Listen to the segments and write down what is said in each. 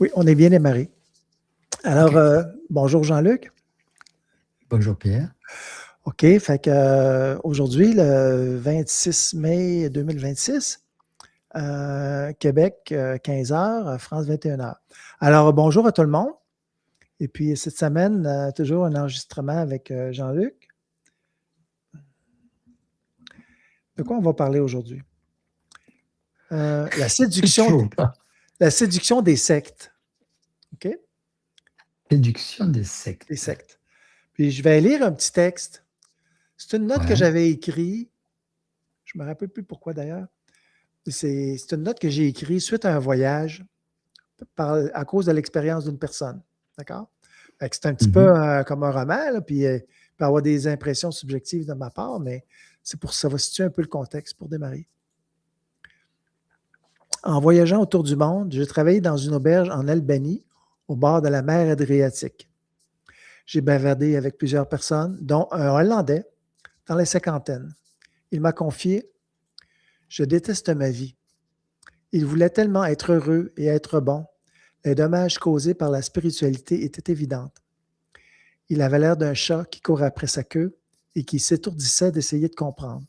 Oui, on est bien démarré. Alors, OK. bonjour Jean-Luc. Bonjour Pierre. OK, fait que aujourd'hui, le 26 mai 2026, Québec, 15 heures, France, 21 heures. Alors, bonjour à tout le monde. Et puis, cette semaine, toujours un enregistrement avec Jean-Luc. De quoi on va parler aujourd'hui? La séduction, Toujours pas. la séduction des sectes. OK? Séduction des Des sectes. sectes. Puis, je vais lire un petit texte. C'est une note que Ouais. j'avais écrite. Je ne me rappelle plus pourquoi d'ailleurs. C'est une note que j'ai écrite suite à un voyage à cause de l'expérience d'une personne. D'accord? C'est un petit peu Mhm. comme un roman, là, puis il peut y avoir des impressions subjectives de ma part, mais c'est pour ça va situer un peu le contexte pour démarrer. En voyageant autour du monde, j'ai travaillé dans une auberge en Albanie, au bord de la mer Adriatique. J'ai bavardé avec plusieurs personnes, dont un Hollandais dans les cinquantaines. Il m'a confié: je déteste ma vie. Il voulait tellement être heureux et être bon. Les dommages causés par la spiritualité étaient évidents. Il avait l'air d'un chat qui court après sa queue et qui s'étourdissait d'essayer de comprendre.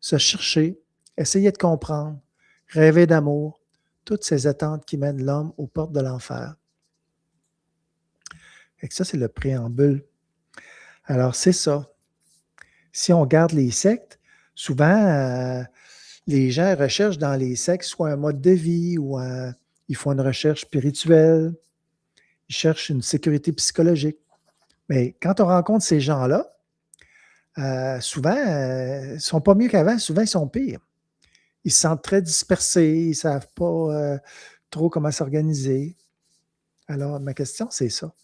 Se chercher, essayer de comprendre, rêver d'amour, toutes ces attentes qui mènent l'homme aux portes de l'enfer. Et ça, c'est le préambule. Alors, c'est ça. Si on regarde les sectes, souvent, les gens recherchent dans les sectes soit un mode de vie ou ils font une recherche spirituelle, ils cherchent une sécurité psychologique. Mais quand on rencontre ces gens-là, souvent, ils ne sont pas mieux qu'avant, souvent, ils sont pires. Ils se sentent très dispersés, ils ne savent pas trop comment s'organiser. Alors, ma question, c'est ça.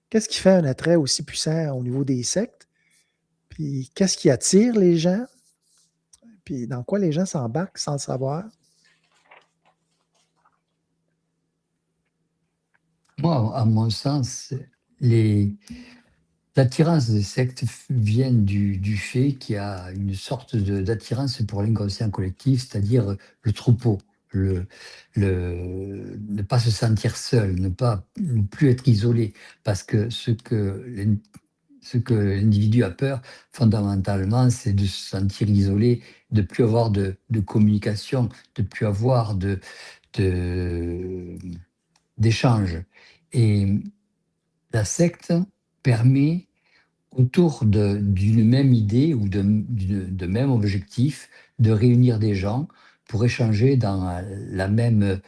Qu'est-ce qui fait un attrait aussi puissant au niveau des sectes? Puis, qu'est-ce qui attire les gens? Puis, dans quoi les gens s'embarquent sans le savoir? Moi, à mon sens, les... l'attirance des sectes vient du fait qu'il y a une sorte d'attirance pour l'inconscient collectif, c'est-à-dire le troupeau, ne pas se sentir seul, ne plus être isolé, parce que ce que l'individu a peur, fondamentalement, c'est de se sentir isolé, de plus avoir de communication, de plus avoir de- d'échange. Et la secte permet, autour d'une même idée ou de même objectif, de réunir des gens pour échanger dans la même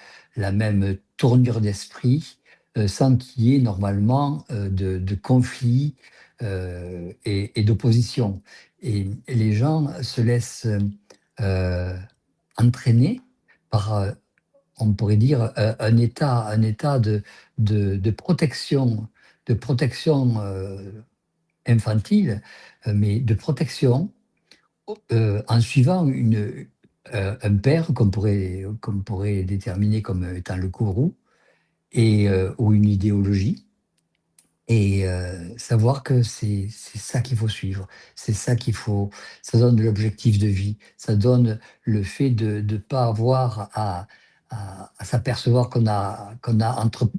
tournure d'esprit, sans qu'il y ait normalement de conflits et d'opposition. Et les gens se laissent euh, entraîner par, on pourrait dire, un état de protection infantile, mais de protection en suivant un père qu'on pourrait déterminer comme étant le gourou ou une idéologie. Et savoir que c'est ça qu'il faut suivre, c'est ça qu'il faut, ça donne de l'objectif de vie, ça donne le fait de ne pas avoir à s'apercevoir qu'on a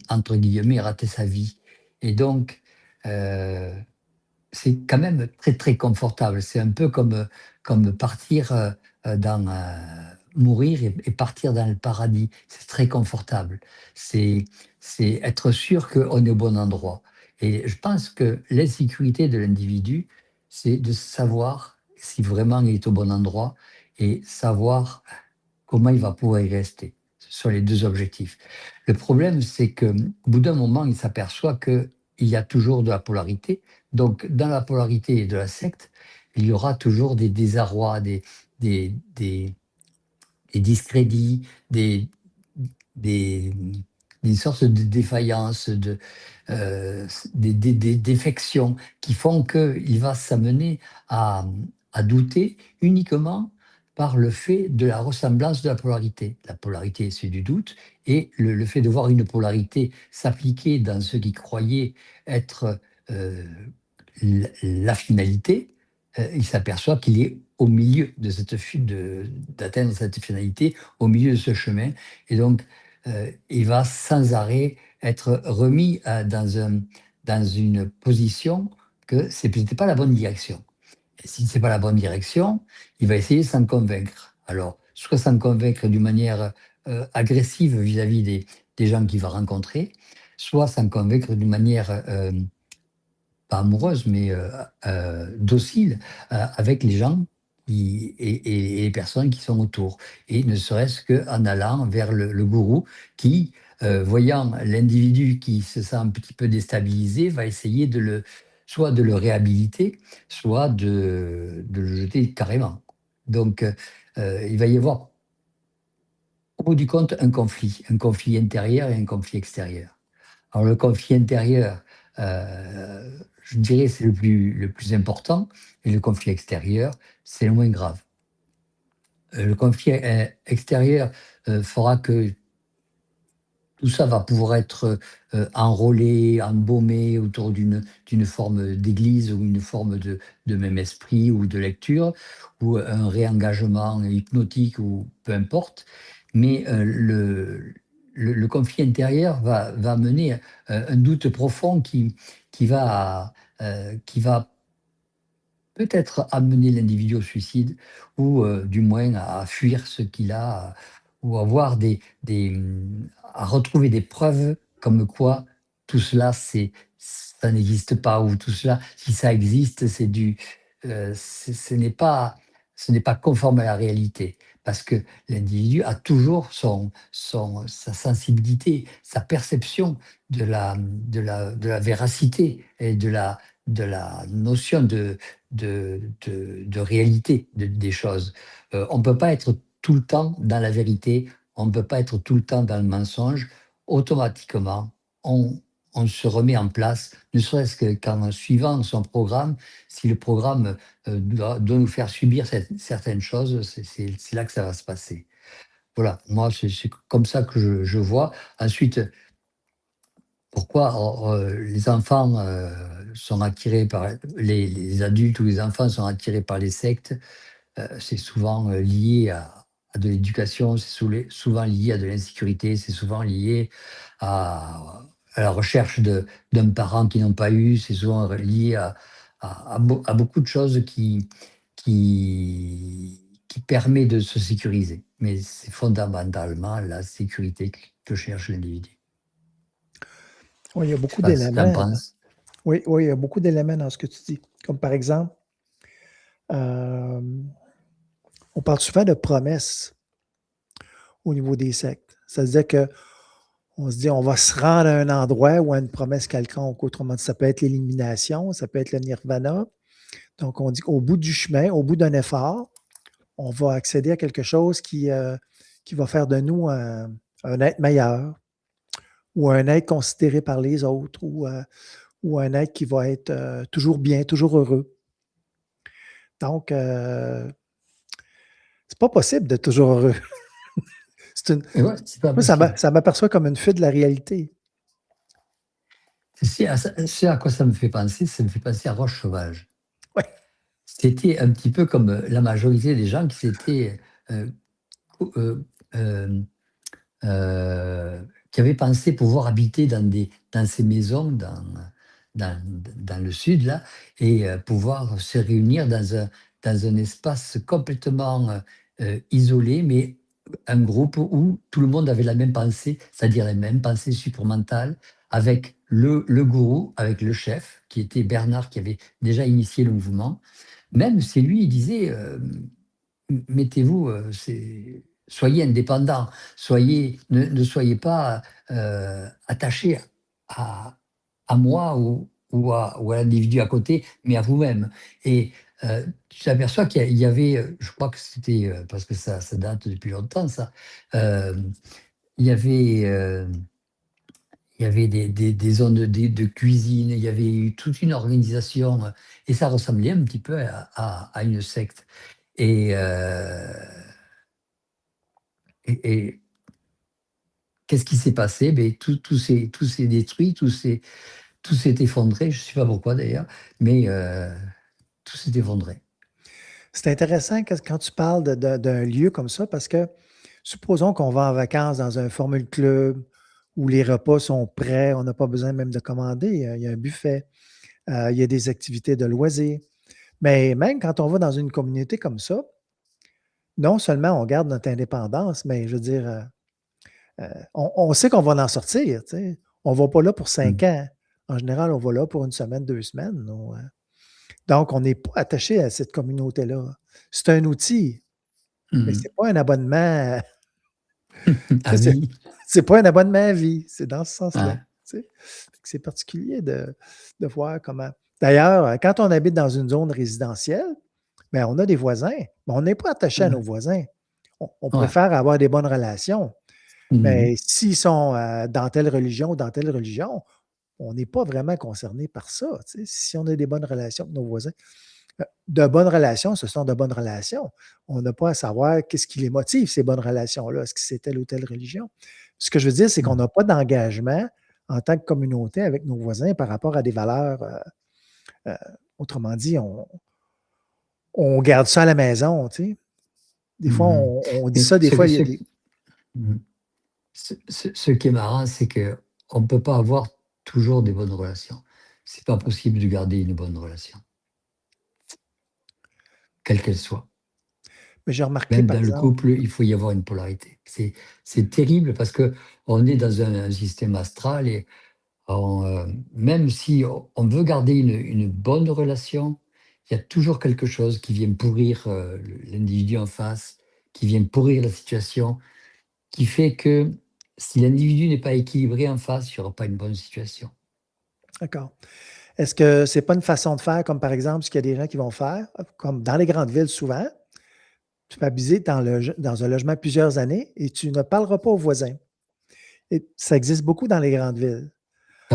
entre guillemets raté sa vie. Et donc, euh, c'est quand même très très confortable. C'est un peu comme partir mourir et partir dans le paradis. C'est très confortable. C'est c'est être sûr qu'on est au bon endroit. Et je pense que l'insécurité de l'individu, c'est de savoir si vraiment il est au bon endroit et savoir comment il va pouvoir y rester. Ce sont les deux objectifs. Le problème, c'est qu'au bout d'un moment, il s'aperçoit qu'il y a toujours de la polarité. Donc, dans la polarité de la secte, il y aura toujours des désarrois, des, des, des discrédits, des, des sortes de défaillances, des défections qui font qu'il va s'amener à douter uniquement par le fait de la ressemblance de la polarité. La polarité, c'est du doute, et le fait de voir une polarité s'appliquer dans ce qui croyait être euh, la finalité, il s'aperçoit qu'il est au milieu de d'atteindre cette finalité, au milieu de ce chemin. Et donc, il va sans arrêt être remis dans une position que ce n'était pas la bonne direction. Et si ce n'est pas la bonne direction, il va essayer de s'en convaincre. Alors, soit s'en convaincre d'une manière agressive vis-à-vis des gens qu'il va rencontrer, soit s'en convaincre d'une manière pas amoureuse, mais docile avec les gens et les personnes qui sont autour. Et ne serait-ce qu'en allant vers le gourou qui, voyant l'individu qui se sent un petit peu déstabilisé, va essayer soit de le réhabiliter, soit de le jeter carrément. Donc, il va y avoir, au bout du compte, un conflit intérieur et un conflit extérieur. Alors le conflit intérieur, je dirais c'est le plus important, et le conflit extérieur, c'est le moins grave. Le conflit extérieur fera que tout ça va pouvoir être enrôlé, embaumé autour d'une forme d'église ou une forme de même esprit ou de lecture, ou un réengagement hypnotique ou peu importe. Mais le conflit intérieur va mener un doute profond qui va peut-être amener l'individu au suicide ou du moins à fuir ce qu'il a ou avoir à retrouver des preuves comme quoi tout cela, ça n'existe pas ou tout cela, si ça existe, ce n'est pas conforme à la réalité. Parce que l'individu a toujours sa sensibilité, sa perception de la véracité et de la notion de réalité des choses. On ne peut pas être tout le temps dans la vérité, on ne peut pas être tout le temps dans le mensonge. Automatiquement, on, on se remet en place, ne serait-ce qu'en suivant son programme. Si le programme doit nous faire subir certaines choses, c'est là que ça va se passer. Voilà, moi, c'est comme ça que je vois. Ensuite, pourquoi les enfants sont attirés par les adultes ou les enfants sont attirés par les sectes? C'est souvent lié à de l'éducation, c'est souvent lié à de l'insécurité, c'est souvent lié à la recherche d'un parent qu'ils n'ont pas eu, c'est souvent lié à beaucoup de choses qui permet de se sécuriser. Mais c'est fondamentalement la sécurité que cherche l'individu. Oui, il y a Je sais beaucoup pas ce que tu en d'éléments. penses. Oui, oui, il y a beaucoup d'éléments dans ce que tu dis. Comme par exemple, euh, on parle souvent de promesses au niveau des sectes. Ça veut dire que on se dit on va se rendre à un endroit ou à une promesse quelconque. Autrement dit, ça peut être l'élimination, ça peut être le nirvana. Donc, on dit qu'au bout du chemin, au bout d'un effort, on va accéder à quelque chose qui va faire de nous un être meilleur ou un être considéré par les autres ou un être qui va être toujours bien, toujours heureux. Donc, c'est pas possible d'être toujours heureux. C'est une, Et ouais, c'est pas moi, possible. ça m'aperçoit comme une fuite de la réalité. C'est à quoi ça me fait penser à Roche Sauvage. Ouais. C'était un petit peu comme la majorité des gens qui s'étaient euh, euh, euh, qui avaient pensé pouvoir habiter dans ces maisons dans le sud, là, et pouvoir se réunir dans un espace complètement isolé, mais un groupe où tout le monde avait la même pensée, c'est-à-dire la même pensée supramentale, avec le gourou, avec le chef, qui était Bernard, qui avait déjà initié le mouvement. Même si lui, il disait, mettez-vous, soyez indépendant, ne soyez pas attaché à, à moi ou à l'individu à côté, mais à vous-même. Et tu t'aperçois qu'il y avait, je crois que c'était, parce que ça date depuis longtemps, ça, euh, il y avait... il y avait des zones de cuisine, il y avait eu toute une organisation, et ça ressemblait un petit peu à une secte. Et, et qu'est-ce qui s'est passé? Ben, tout s'est détruit, tout s'est effondré. Je ne sais pas pourquoi d'ailleurs, mais tout s'est effondré. C'est intéressant quand tu parles d'un lieu comme ça parce que Supposons qu'on va en vacances dans un formule club où les repas sont prêts, on n'a pas besoin même de commander, il y a un buffet, il y a des activités de loisirs. Mais même quand on va dans une communauté comme ça, non seulement on garde notre indépendance, mais je veux dire, on sait qu'on va en sortir, tu sais. On ne va pas là pour 5 Mmh. ans. En général, on va là pour une semaine, 2 semaines. Donc, on n'est pas attaché à cette communauté-là. C'est un outil, mais Mmh. c'est pas un abonnement, tu sais, c'est Avis. c'est pas un abonnement à vie, c'est dans ce sens-là, Ouais. tu sais. Fait que c'est particulier de voir comment d'ailleurs, quand on habite dans une zone résidentielle, ben, on a des voisins, mais on n'est pas attaché à nos Ouais. voisins. On Ouais. préfère avoir des bonnes relations, Mmh. mais s'ils sont, dans telle religion ou dans telle religion, on n'est pas vraiment concerné par ça, tu sais. Si on a des bonnes relations avec nos voisins, de bonnes relations, ce sont de bonnes relations. On n'a pas à savoir qu'est-ce qui les motive, ces bonnes relations-là. Est-ce que c'est telle ou telle religion? Ce que je veux dire, c'est qu'on Mmh. n'a pas d'engagement en tant que communauté avec nos voisins par rapport à des valeurs. Euh, autrement dit, on garde ça à la maison, tu sais. Des fois, Mmh. on dit Mais ça, des ce fois, que il y a ce des. mmh. Ce qui est marrant, c'est qu'on ne peut pas avoir toujours des bonnes relations. C'est pas possible de garder une bonne relation, quelle qu'elle soit. Mais j'ai remarqué, Même par dans le exemple, couple, il faut y avoir une polarité. C'est terrible parce qu'on est dans un système astral et même si on veut garder une bonne relation, il y a toujours quelque chose qui vient pourrir, l'individu en face, qui vient pourrir la situation, qui fait que si l'individu n'est pas équilibré en face, il y aura pas une bonne situation. d'accord. Est-ce que c'est pas une façon de faire, comme par exemple, ce qu'il y a des gens qui vont faire, comme dans les grandes villes souvent, tu peux habiter dans un logement plusieurs années et tu ne parleras pas aux voisins. Et ça existe beaucoup dans les grandes villes.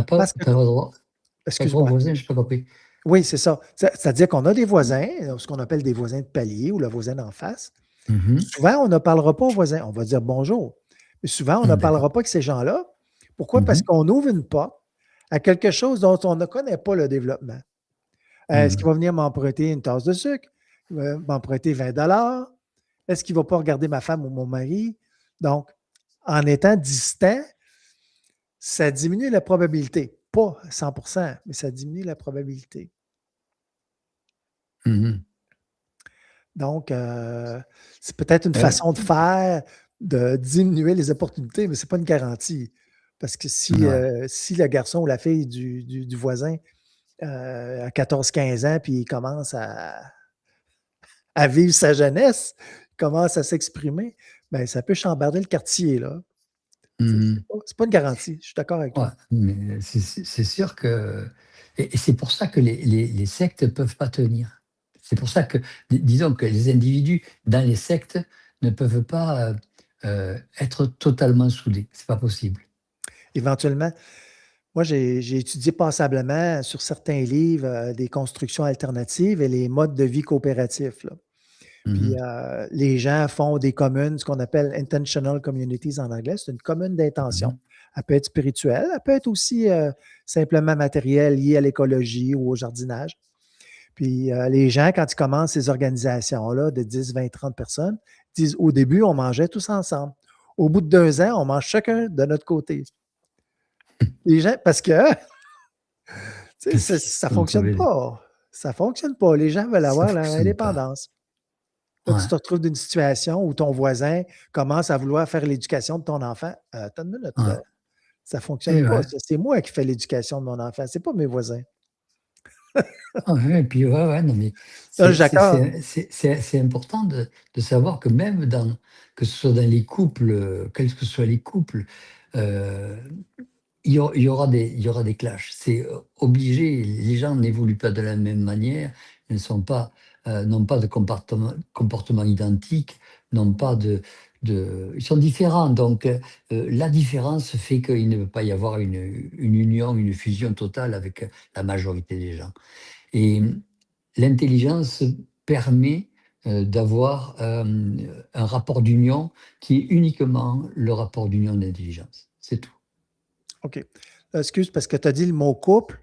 Parce que, Tu pas droit tu droit aux excuse-moi. voisins, j'ai pas compris. Oui, c'est ça. C'est-à-dire qu'on a des voisins, ce qu'on appelle des voisins de palier ou le voisin d'en face. Mmh. Souvent, on ne parlera pas aux voisins. On va dire bonjour. Mais souvent, on ne D'accord. parlera pas avec ces gens-là. Pourquoi? Parce Mmh. qu'on ouvre une porte à quelque chose dont on ne connaît pas le développement. Est-ce qu'il Mmh. va venir m'emprunter une tasse de sucre? Il va m'emprunter 20 $? Est-ce qu'il ne va pas regarder ma femme ou mon mari? Donc, en étant distant, ça diminue la probabilité. Pas 100%, mais ça diminue la probabilité. Mmh. Donc, c'est peut-être une façon de faire, de diminuer les opportunités, mais ce n'est pas une garantie. Parce que Ouais. si le garçon ou la fille du voisin a 14-15 ans, puis il commence à vivre sa jeunesse, commence à s'exprimer, ben, ça peut chambarder le quartier, là. Tu sais, Mmh. c'est pas une garantie, je suis d'accord avec Ouais, toi. mais c'est sûr que et c'est pour ça que les sectes ne peuvent pas tenir. C'est pour ça que disons que les individus dans les sectes ne peuvent pas, être totalement soudés. C'est pas possible. Éventuellement, moi, j'ai étudié passablement sur certains livres, des constructions alternatives et les modes de vie coopératifs, là. Puis, Mmh. les gens font des communes, ce qu'on appelle intentional communities en anglais. C'est une commune d'intention. Mmh. Elle peut être spirituelle, elle peut être aussi, simplement matérielle, liée à l'écologie ou au jardinage. Puis, les gens, quand ils commencent ces organisations-là de 10, 20, 30 personnes, disent: «Au début, on mangeait tous ensemble. Au bout de 2 ans, on mange chacun de notre côté». Les gens parce que, tu sais, Qu'est-ce qu'ils se ça sont fonctionne trouvés? pas. Ça fonctionne pas. Les gens veulent Ça avoir leur fonctionne pas. indépendance. Là, tu Ouais, te retrouves dans une situation où ton voisin commence à vouloir faire l'éducation de ton enfant. Attends une minute, ouais là, ça fonctionne et pas, ouais. ça. C'est moi qui fais l'éducation de mon enfant, c'est pas mes voisins. Ah ouais et puis ouais, ouais, non mais Là, je d'accord. c'est important de savoir que même que ce soit dans les couples, quels que soient les couples, heu il y aura des clashs. C'est, obligé, les gens n'évoluent pas de la même manière, ne sont pas, n'ont pas de comportement identique, n'ont pas ils sont différents donc la différence fait qu'il ne peut pas y avoir une union, une fusion totale avec, la majorité des gens et l'intelligence permet, d'avoir, un rapport d'union qui est uniquement le rapport d'union d'intelligence. C'est tout. OK. Excuse parce que tu as dit le mot couple.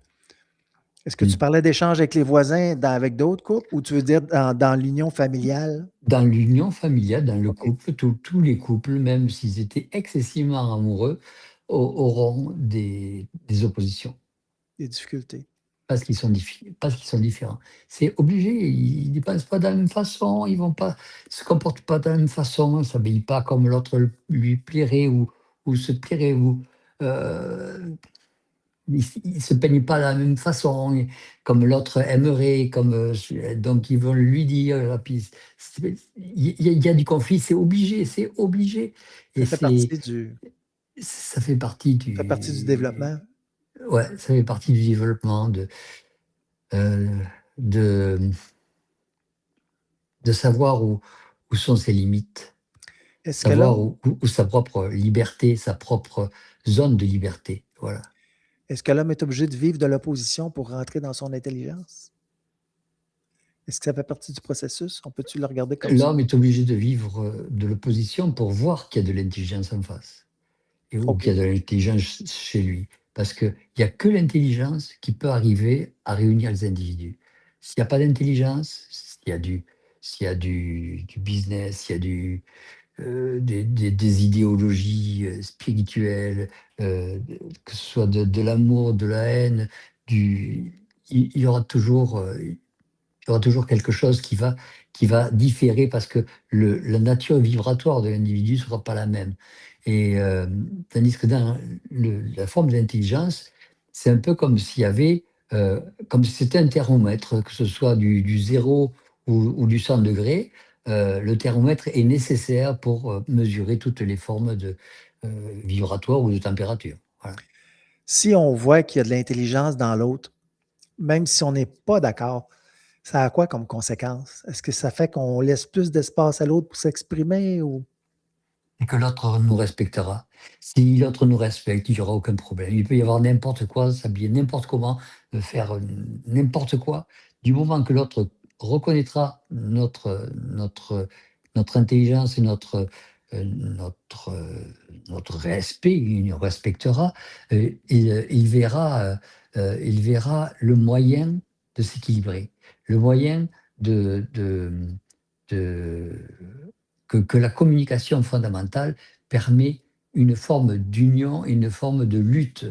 Est-ce que tu Mm. parlais d'échanges avec les voisins avec d'autres couples ou tu veux dire dans l'union familiale? Dans l'union familiale, dans le OK, couple, tous les couples, même s'ils étaient excessivement amoureux, auront des oppositions des difficultés. parce qu'ils sont différents. C'est obligé, ils ne pensent pas de la même façon, ils vont pas se comportent pas de la même façon, ne s'habillent pas comme l'autre lui plairait ou se plairait, ou euh, ils se peignent pas de la même façon, comme l'autre aimerait, donc ils vont lui dire. Là, puis il y a du conflit, c'est obligé, Ça et fait partie du ça fait partie ça fait partie du développement. ouais, ça fait partie du développement euh, de, de savoir où sont ses limites, Est-ce que savoir l'homme où sa propre liberté, sa propre zone de liberté. Voilà. est-ce que l'homme est obligé de vivre de l'opposition pour rentrer dans son intelligence? Est-ce que ça fait partie du processus? On peut-tu le regarder comme ça? L'homme est obligé de vivre de l'opposition pour voir qu'il y a de l'intelligence en face, ou qu'il OK. y a de l'intelligence chez lui. Parce qu'il n'y a que l'intelligence qui peut arriver à réunir les individus. S'il n'y a pas d'intelligence, s'il y a du business, s'il y a des idéologies spirituelles, que ce soit de l'amour, de la haine, il y aura toujours il y aura toujours quelque chose qui va différer parce que la nature vibratoire de l'individu ne sera pas la même. Et tandis que dans la forme de l'intelligence, c'est un peu comme s'il y avait, comme si c'était un thermomètre, que ce soit du 0 ou du 100 degrés. Le thermomètre est nécessaire pour mesurer toutes les formes vibratoires ou de température. Voilà. Si on voit qu'il y a de l'intelligence dans l'autre, même si on n'est pas d'accord, ça a quoi comme conséquence? Est-ce que ça fait qu'on laisse plus d'espace à l'autre pour s'exprimer ou Et que l'autre nous respectera. Si l'autre nous respecte, il n'y aura aucun problème. Il peut y avoir n'importe quoi, s'habiller n'importe comment, faire n'importe quoi. Du moment que l'autre reconnaîtra notre intelligence et notre respect, il nous respectera, il verra le moyen de s'équilibrer, le moyen de, de, de- que la communication fondamentale permet une forme d'union et une forme de lutte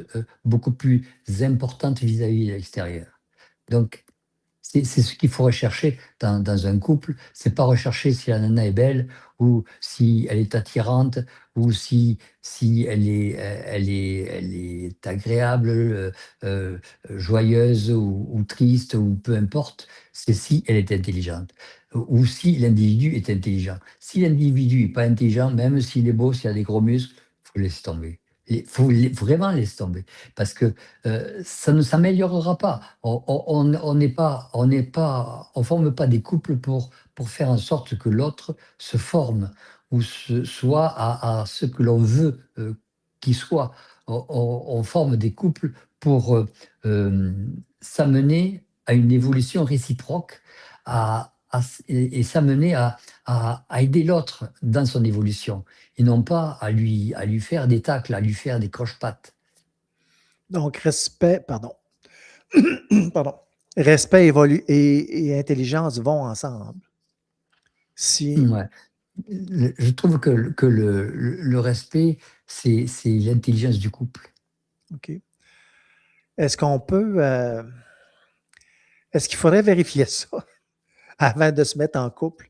beaucoup plus importante vis-à-vis de l'extérieur. Donc, c'est ce qu'il faut rechercher dans un couple. C'est pas rechercher si la nana est belle ou si elle est attirante ou si elle est agréable, joyeuse ou triste ou peu importe. C'est si elle est intelligente ou si l'individu est intelligent. Si l'individu n'est pas intelligent, même s'il est beau, s'il a des gros muscles, faut laisser tomber. Il faut vraiment laisser tomber parce que ça ne s'améliorera pas. On forme pas des couples pour faire en sorte que l'autre se forme ou soit à ce que l'on veut qu'il soit. On forme des couples pour euh, s'amener à une évolution réciproque et s'amener à aider l'autre dans son évolution et non pas à lui faire des tacles, à lui faire des croche-pattes. donc respect, pardon, pardon, respect et intelligence vont ensemble. Si, Ouais. Je trouve que le respect, c'est l'intelligence du couple. OK. Est-ce qu'on peut, est-ce qu'il faudrait vérifier ça avant de se mettre en couple?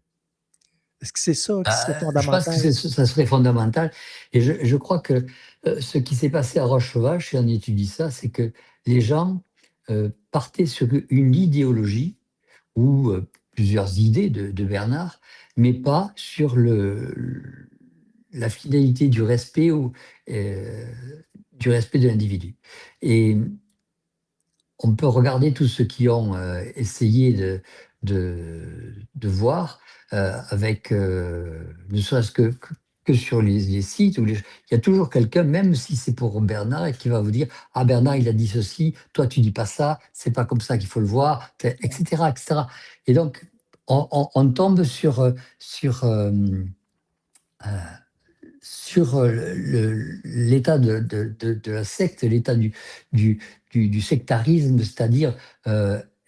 Est-ce que c'est ça qui serait Je pense que fondamental? ça serait fondamental. Et je crois que ce qui s'est passé à Roche-Sauvage, si on étudie ça, c'est que les gens partaient sur une idéologie ou plusieurs idées de Bernard, mais pas sur la finalité du respect ou euh, du respect de l'individu. Et on peut regarder tous ceux qui ont essayé de voir avec, ne serait-ce que sur les sites, il y a toujours quelqu'un, même si c'est pour Bernard, et qui va vous dire: Ah, Bernard, il a dit ceci, toi, tu dis pas ça, c'est pas comme ça qu'il faut le voir, etc., etc. Et donc, on tombe sur, euh, sur l'état de la secte, l'état du, du sectarisme, c'est-à-dire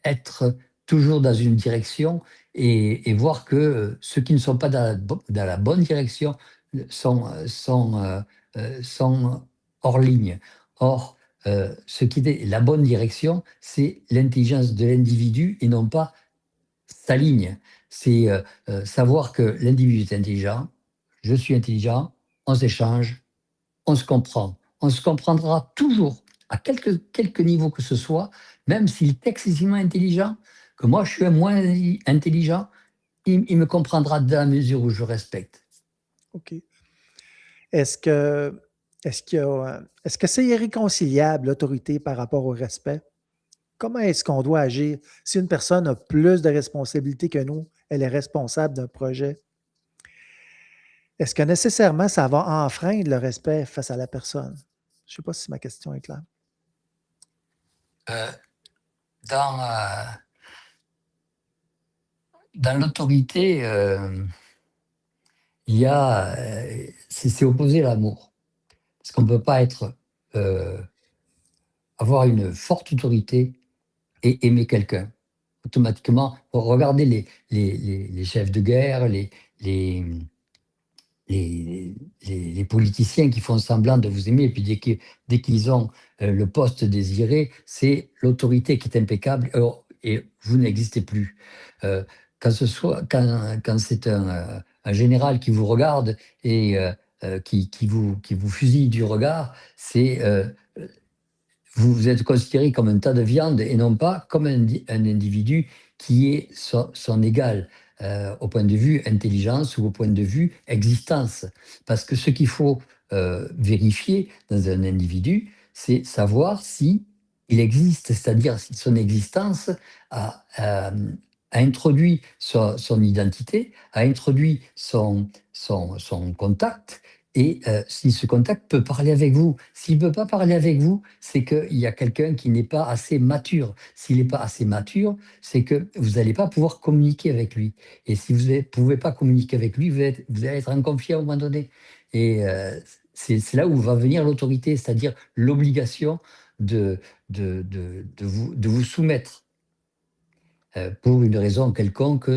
être toujours dans une direction et voir que ceux qui ne sont pas dans la bonne direction sont hors ligne. Or, ce qui est la bonne direction, c'est l'intelligence de l'individu et non pas sa ligne. C'est savoir que l'individu est intelligent, je suis intelligent, on s'échange, on se comprend. On se comprendra toujours, à quelque niveau que ce soit, même s'il est excessivement intelligent, que moi je suis moins intelligent, il me comprendra dans la mesure où je respecte. OK. Est-ce que est-ce que c'est irréconciliable, l'autorité par rapport au respect? Comment est-ce qu'on doit agir? Si une personne a plus de responsabilités que nous, elle est responsable d'un projet, est-ce que nécessairement ça va enfreindre le respect face à la personne? Je ne sais pas si ma question est claire. Euh, dans dans l'autorité, il y a, c'est opposé à l'amour. Parce qu'on ne peut pas avoir une forte autorité et aimer quelqu'un. Automatiquement, regardez les chefs de guerre, les, les politiciens qui font semblant de vous aimer, et puis dès qu'ils ont le poste désiré, c'est l'autorité qui est impeccable et vous n'existez plus. Euh, quand c'est un général qui vous regarde et qui vous fusille du regard, c'est vous êtes considéré comme un tas de viande et non pas comme un individu qui est son égal au point de vue intelligence ou au point de vue existence. Parce que ce qu'il faut vérifier dans un individu, c'est savoir si il existe, c'est-à-dire si son existence a introduit son identité, a introduit son contact, et si ce contact peut parler avec vous. S'il ne peut pas parler avec vous, c'est qu'il y a quelqu'un qui n'est pas assez mature. S'il n'est pas assez mature, c'est que vous n'allez pas pouvoir communiquer avec lui. Et si vous ne pouvez pas communiquer avec lui, vous allez être en conflit à un moment donné. Et c'est là où va venir l'autorité, c'est-à-dire l'obligation de, de vous soumettre pour une raison quelconque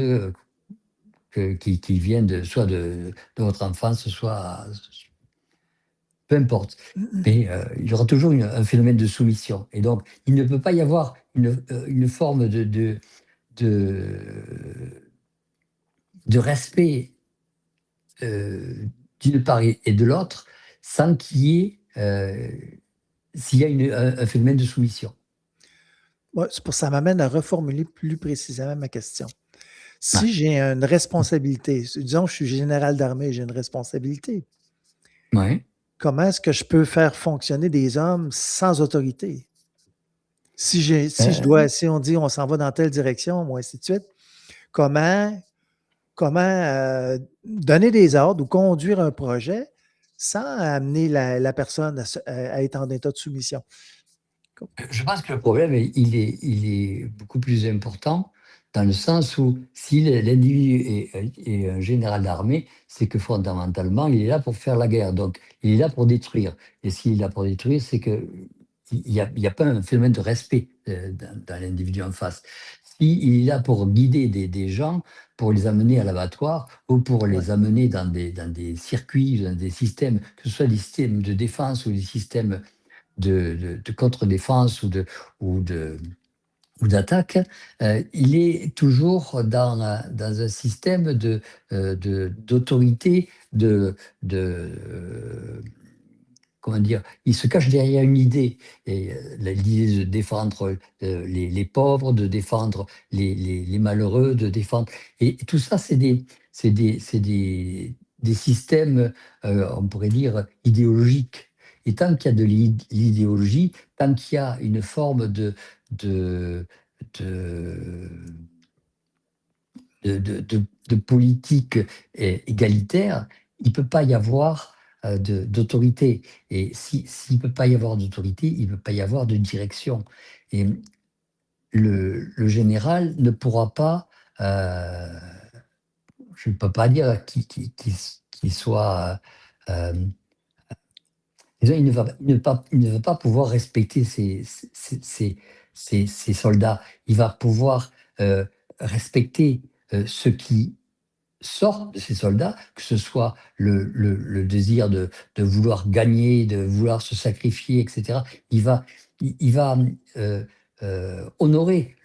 qui vient soit de votre enfance, soit peu importe. Mais il y aura toujours un phénomène de soumission. Et donc, il ne peut pas y avoir une forme de, de respect d'une part et de l'autre sans qu'il y ait, s'il y a un phénomène de soumission. Ouais, ça m'amène à reformuler plus précisément ma question. Ouais. Si j'ai une responsabilité, disons que je suis général d'armée, j'ai une responsabilité, Ouais. comment est-ce que je peux faire fonctionner des hommes sans autorité? Si on dit on s'en va dans telle direction, ou ainsi de suite, comment, donner des ordres ou conduire un projet sans amener la personne à être en état de soumission? Je pense que le problème, il est beaucoup plus important dans le sens où si l'individu est un général d'armée, c'est que fondamentalement, il est là pour faire la guerre. Donc, il est là pour détruire. Et s'il est là pour détruire, c'est qu'il n'y a pas un phénomène de respect dans l'individu en face. S'il est là pour guider des gens, pour les amener à l'abattoir ou pour Ouais. les amener dans des circuits, dans des systèmes, que ce soit des systèmes de défense ou des systèmes de contre-défense ou d'attaque, il est toujours dans un système d'autorité, comment dire, il se cache derrière une idée, et l'idée de défendre les pauvres, de défendre les malheureux, de défendre... Et tout ça, c'est des systèmes, on pourrait dire, idéologiques. Et tant qu'il y a de l'idéologie, tant qu'il y a une forme de, de, de politique égalitaire, il ne peut pas y avoir d'autorité. Et s'il ne peut pas y avoir d'autorité, il ne peut pas y avoir de direction. Et le général ne pourra pas, je ne peux pas dire qu'il soit Disons, il ne va pas pouvoir respecter ses soldats. Il va pouvoir respecter ceux qui sortent de ces soldats, que ce soit le désir de vouloir gagner, de vouloir se sacrifier, etc. Il va, il va honorer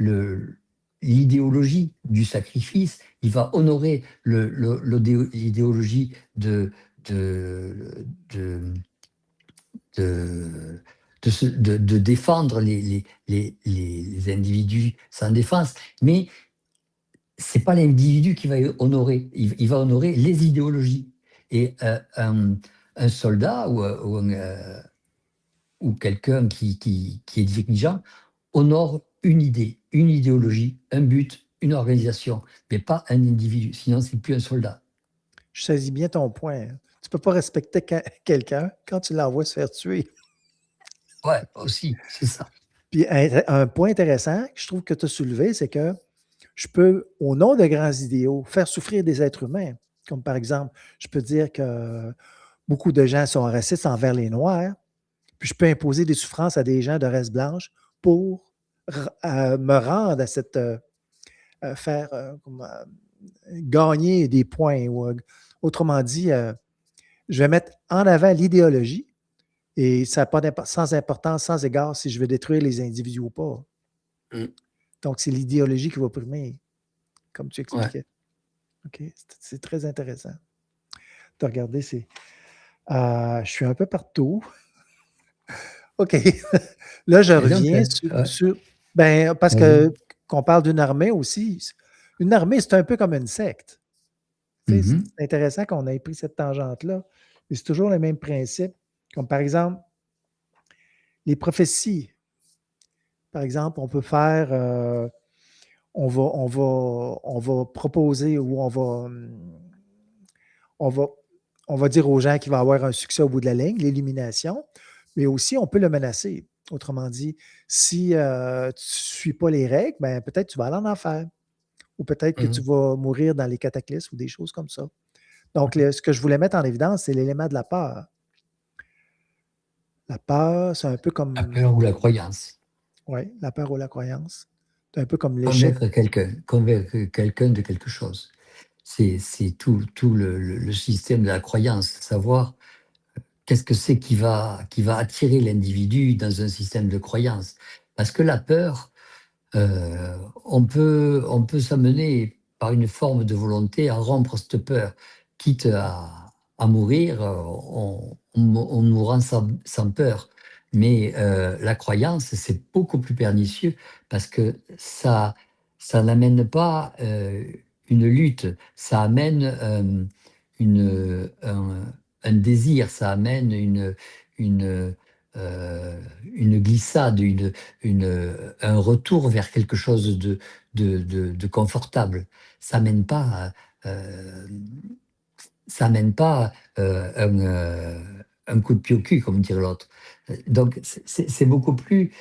l'idéologie du sacrifice, il va honorer l'idéologie de, de, de défendre les individus sans défense, mais c'est pas l'individu qui va honorer, il va honorer les idéologies. Et un soldat ou quelqu'un qui est dirigeant honore une idée, une idéologie, un but, une organisation, mais pas un individu, sinon c'est plus un soldat. Je saisis bien ton point, hein. Tu ne peux pas respecter quelqu'un quand tu l'envoies se faire tuer. Ouais, aussi, c'est ça. Puis un point intéressant que je trouve que tu as soulevé, c'est que je peux, au nom de grands idéaux, faire souffrir des êtres humains. Comme par exemple, je peux dire que beaucoup de gens sont racistes envers les Noirs, puis je peux imposer des souffrances à des gens de race blanche pour me rendre à cette faire gagner des points. Ou, autrement dit, je vais mettre en avant l'idéologie et ça n'a pas sans importance, sans égard si je veux détruire les individus ou pas. Mm. Donc, c'est l'idéologie qui va primer, comme tu Ouais. expliquais. OK? C'est très intéressant de regarder. Je suis un peu partout. OK. Là, je Et donc, reviens ouais. ben, parce Vas-y. que qu'on parle d'une armée aussi. Une armée, c'est un peu comme une secte. Tu sais, Mhm. c'est intéressant qu'on ait pris cette tangente-là. Mais c'est toujours le même principe. Comme par exemple, les prophéties. Par exemple, on peut faire, on va proposer ou on va, on va dire aux gens qu'il va avoir un succès au bout de la ligne, l'élimination, mais aussi on peut le menacer. Autrement dit, si tu ne suis pas les règles, ben, peut-être tu vas aller en enfer ou peut-être que tu Mhm. vas mourir dans les cataclysmes ou des choses comme ça. Donc, Mhm. ce que je voulais mettre en évidence, c'est l'élément de la peur. La peur, c'est un peu La peur comme, ou la croyance. ouais, la peur ou la croyance. C'est un peu comme l'échec. Convaincre quelqu'un de quelque chose. C'est tout le système de la croyance, savoir qu'est-ce que c'est qui va attirer l'individu dans un système de croyance. Parce que la peur, on peut s'amener par une forme de volonté à rompre cette peur, quitte à mourir, on mourra sans peur. Mais la croyance, c'est beaucoup plus pernicieux parce que ça n'amène pas une lutte, ça amène un désir, ça amène une, une glissade, un retour vers quelque chose de confortable. Ça mène pas, euh, ça mène pas un coup de pied au cul, comme dirait l'autre. Donc, c'est beaucoup plus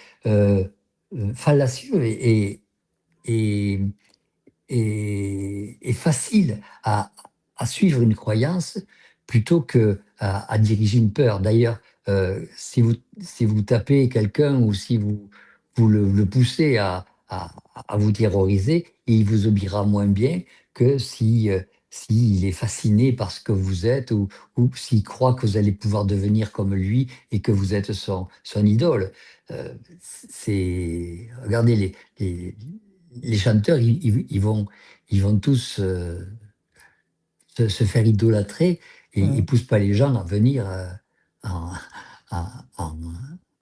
fallacieux et, et facile à suivre une croyance plutôt que à diriger une peur. D'ailleurs, si vous tapez quelqu'un ou si vous le poussez à vous terroriser, il vous obéira moins bien que si, s'il est fasciné par ce que vous êtes ou s'il croit que vous allez pouvoir devenir comme lui et que vous êtes son idole. Regardez les chanteurs, ils vont tous se faire idolâtrer et ils ne Mhm. poussent pas les gens à venir en, en- en-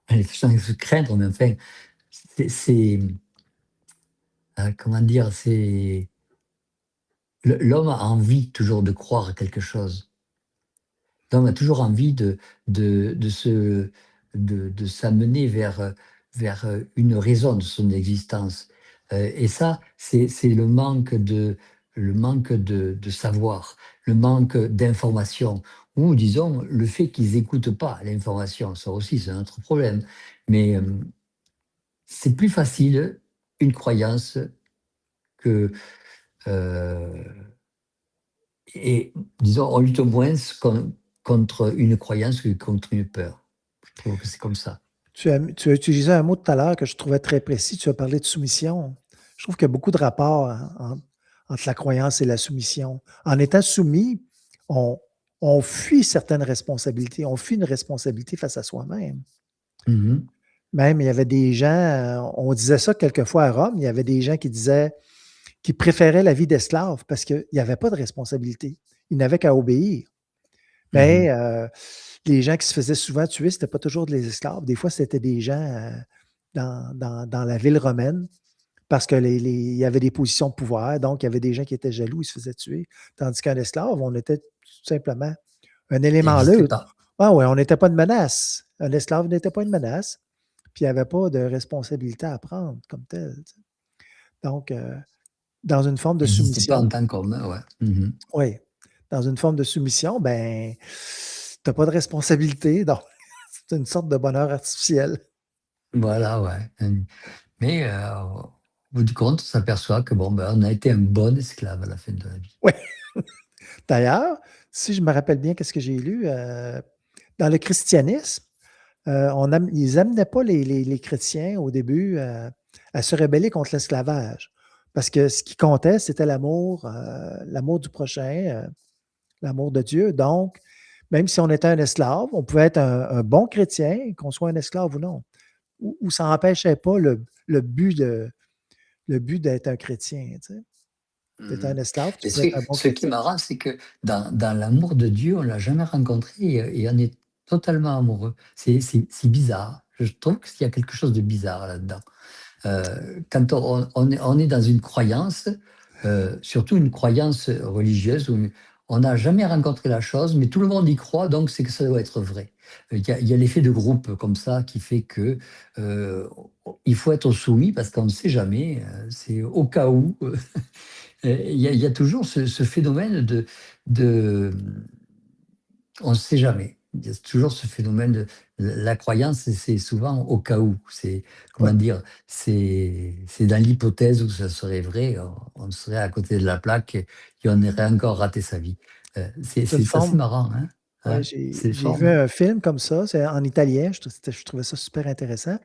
en les faisant se craindre, mais enfin, c'est comment dire, l'homme a envie toujours de croire à quelque chose. L'homme a toujours envie de de s'amener vers une raison de son existence. Et ça, c'est le manque de savoir, le manque d'information, ou disons le fait qu'ils n'écoutent pas l'information. Ça aussi, c'est un autre problème. Mais c'est plus facile une croyance que, euh, et disons, on lutte moins contre une croyance que contre une peur. Je trouve que c'est comme ça. Tu as utilisé un mot tout à l'heure que je trouvais très précis. Tu as parlé de soumission. Je trouve qu'il y a beaucoup de rapports entre la croyance et la soumission. En étant soumis, on, on fuit certaines responsabilités. On fuit une responsabilité face à soi-même. Mhm. Même, il y avait des gens, on disait ça quelquefois à Rome, il y avait des gens qui disaient qu'ils préféraient la vie d'esclave parce qu'il n'y avait pas de responsabilité. Ils n'avaient qu'à obéir. Mais Mhm. les gens qui se faisaient souvent tuer, ce n'était pas toujours des esclaves. Des fois, c'était des gens dans la ville romaine parce qu'il y avait des positions de pouvoir. Donc, il y avait des gens qui étaient jaloux, ils se faisaient tuer. Tandis qu'un esclave, on était tout simplement un Il élément n'existait neutre. pas. Ah ouais, on n'était pas une menace. Un esclave n'était pas une menace. Puis il n'y avait pas de responsabilité à prendre comme telle. Donc, dans une forme de Il n'existait pas soumission, en tant qu'homme, hein, ouais. Mhm. oui, dans une forme de soumission, ben, tu n'as pas de responsabilité. Donc, c'est une sorte de bonheur artificiel. Voilà, ouais. Mais au bout du compte, on s'aperçoit que bon, ben, on a été un bon esclave à la fin de la vie. Oui. D'ailleurs, si je me rappelle bien, qu'est-ce que j'ai lu? Dans le christianisme, ils n'amenaient pas les chrétiens au début à se rebeller contre l'esclavage. Parce que ce qui comptait, c'était l'amour du prochain, l'amour de Dieu. Donc, même si on était un esclave, on pouvait être un bon chrétien, qu'on soit un esclave ou non. Ou ça n'empêchait pas le but le but d'être un chrétien. Tu sais. Tu étais un Mhm. esclave, tu Et pouvais être un bon ce qui est chrétien. marrant, c'est que dans l'amour de Dieu, on ne l'a jamais rencontré et on est totalement amoureux. C'est bizarre. Je trouve qu'il y a quelque chose de bizarre là-dedans. Quand on est dans une croyance, surtout une croyance religieuse, où on n'a jamais rencontré la chose, mais tout le monde y croit, donc c'est que ça doit être vrai. Il y a l'effet de groupe comme ça qui fait que il faut être soumis parce qu'on ne sait jamais, c'est au cas où. Il y a toujours ce phénomène de on ne sait jamais. Il y a toujours ce phénomène de la croyance, c'est souvent au cas où. C'est Oui. comment dire, c'est dans l'hypothèse où ça serait vrai, on serait à côté de la plaque et on aurait encore raté sa vie. C'est une C'est assez forme. marrant, hein? Ouais, Ouais, c'est j'ai vu fort. un film comme ça, c'est en italien, je trouvais ça super intéressant.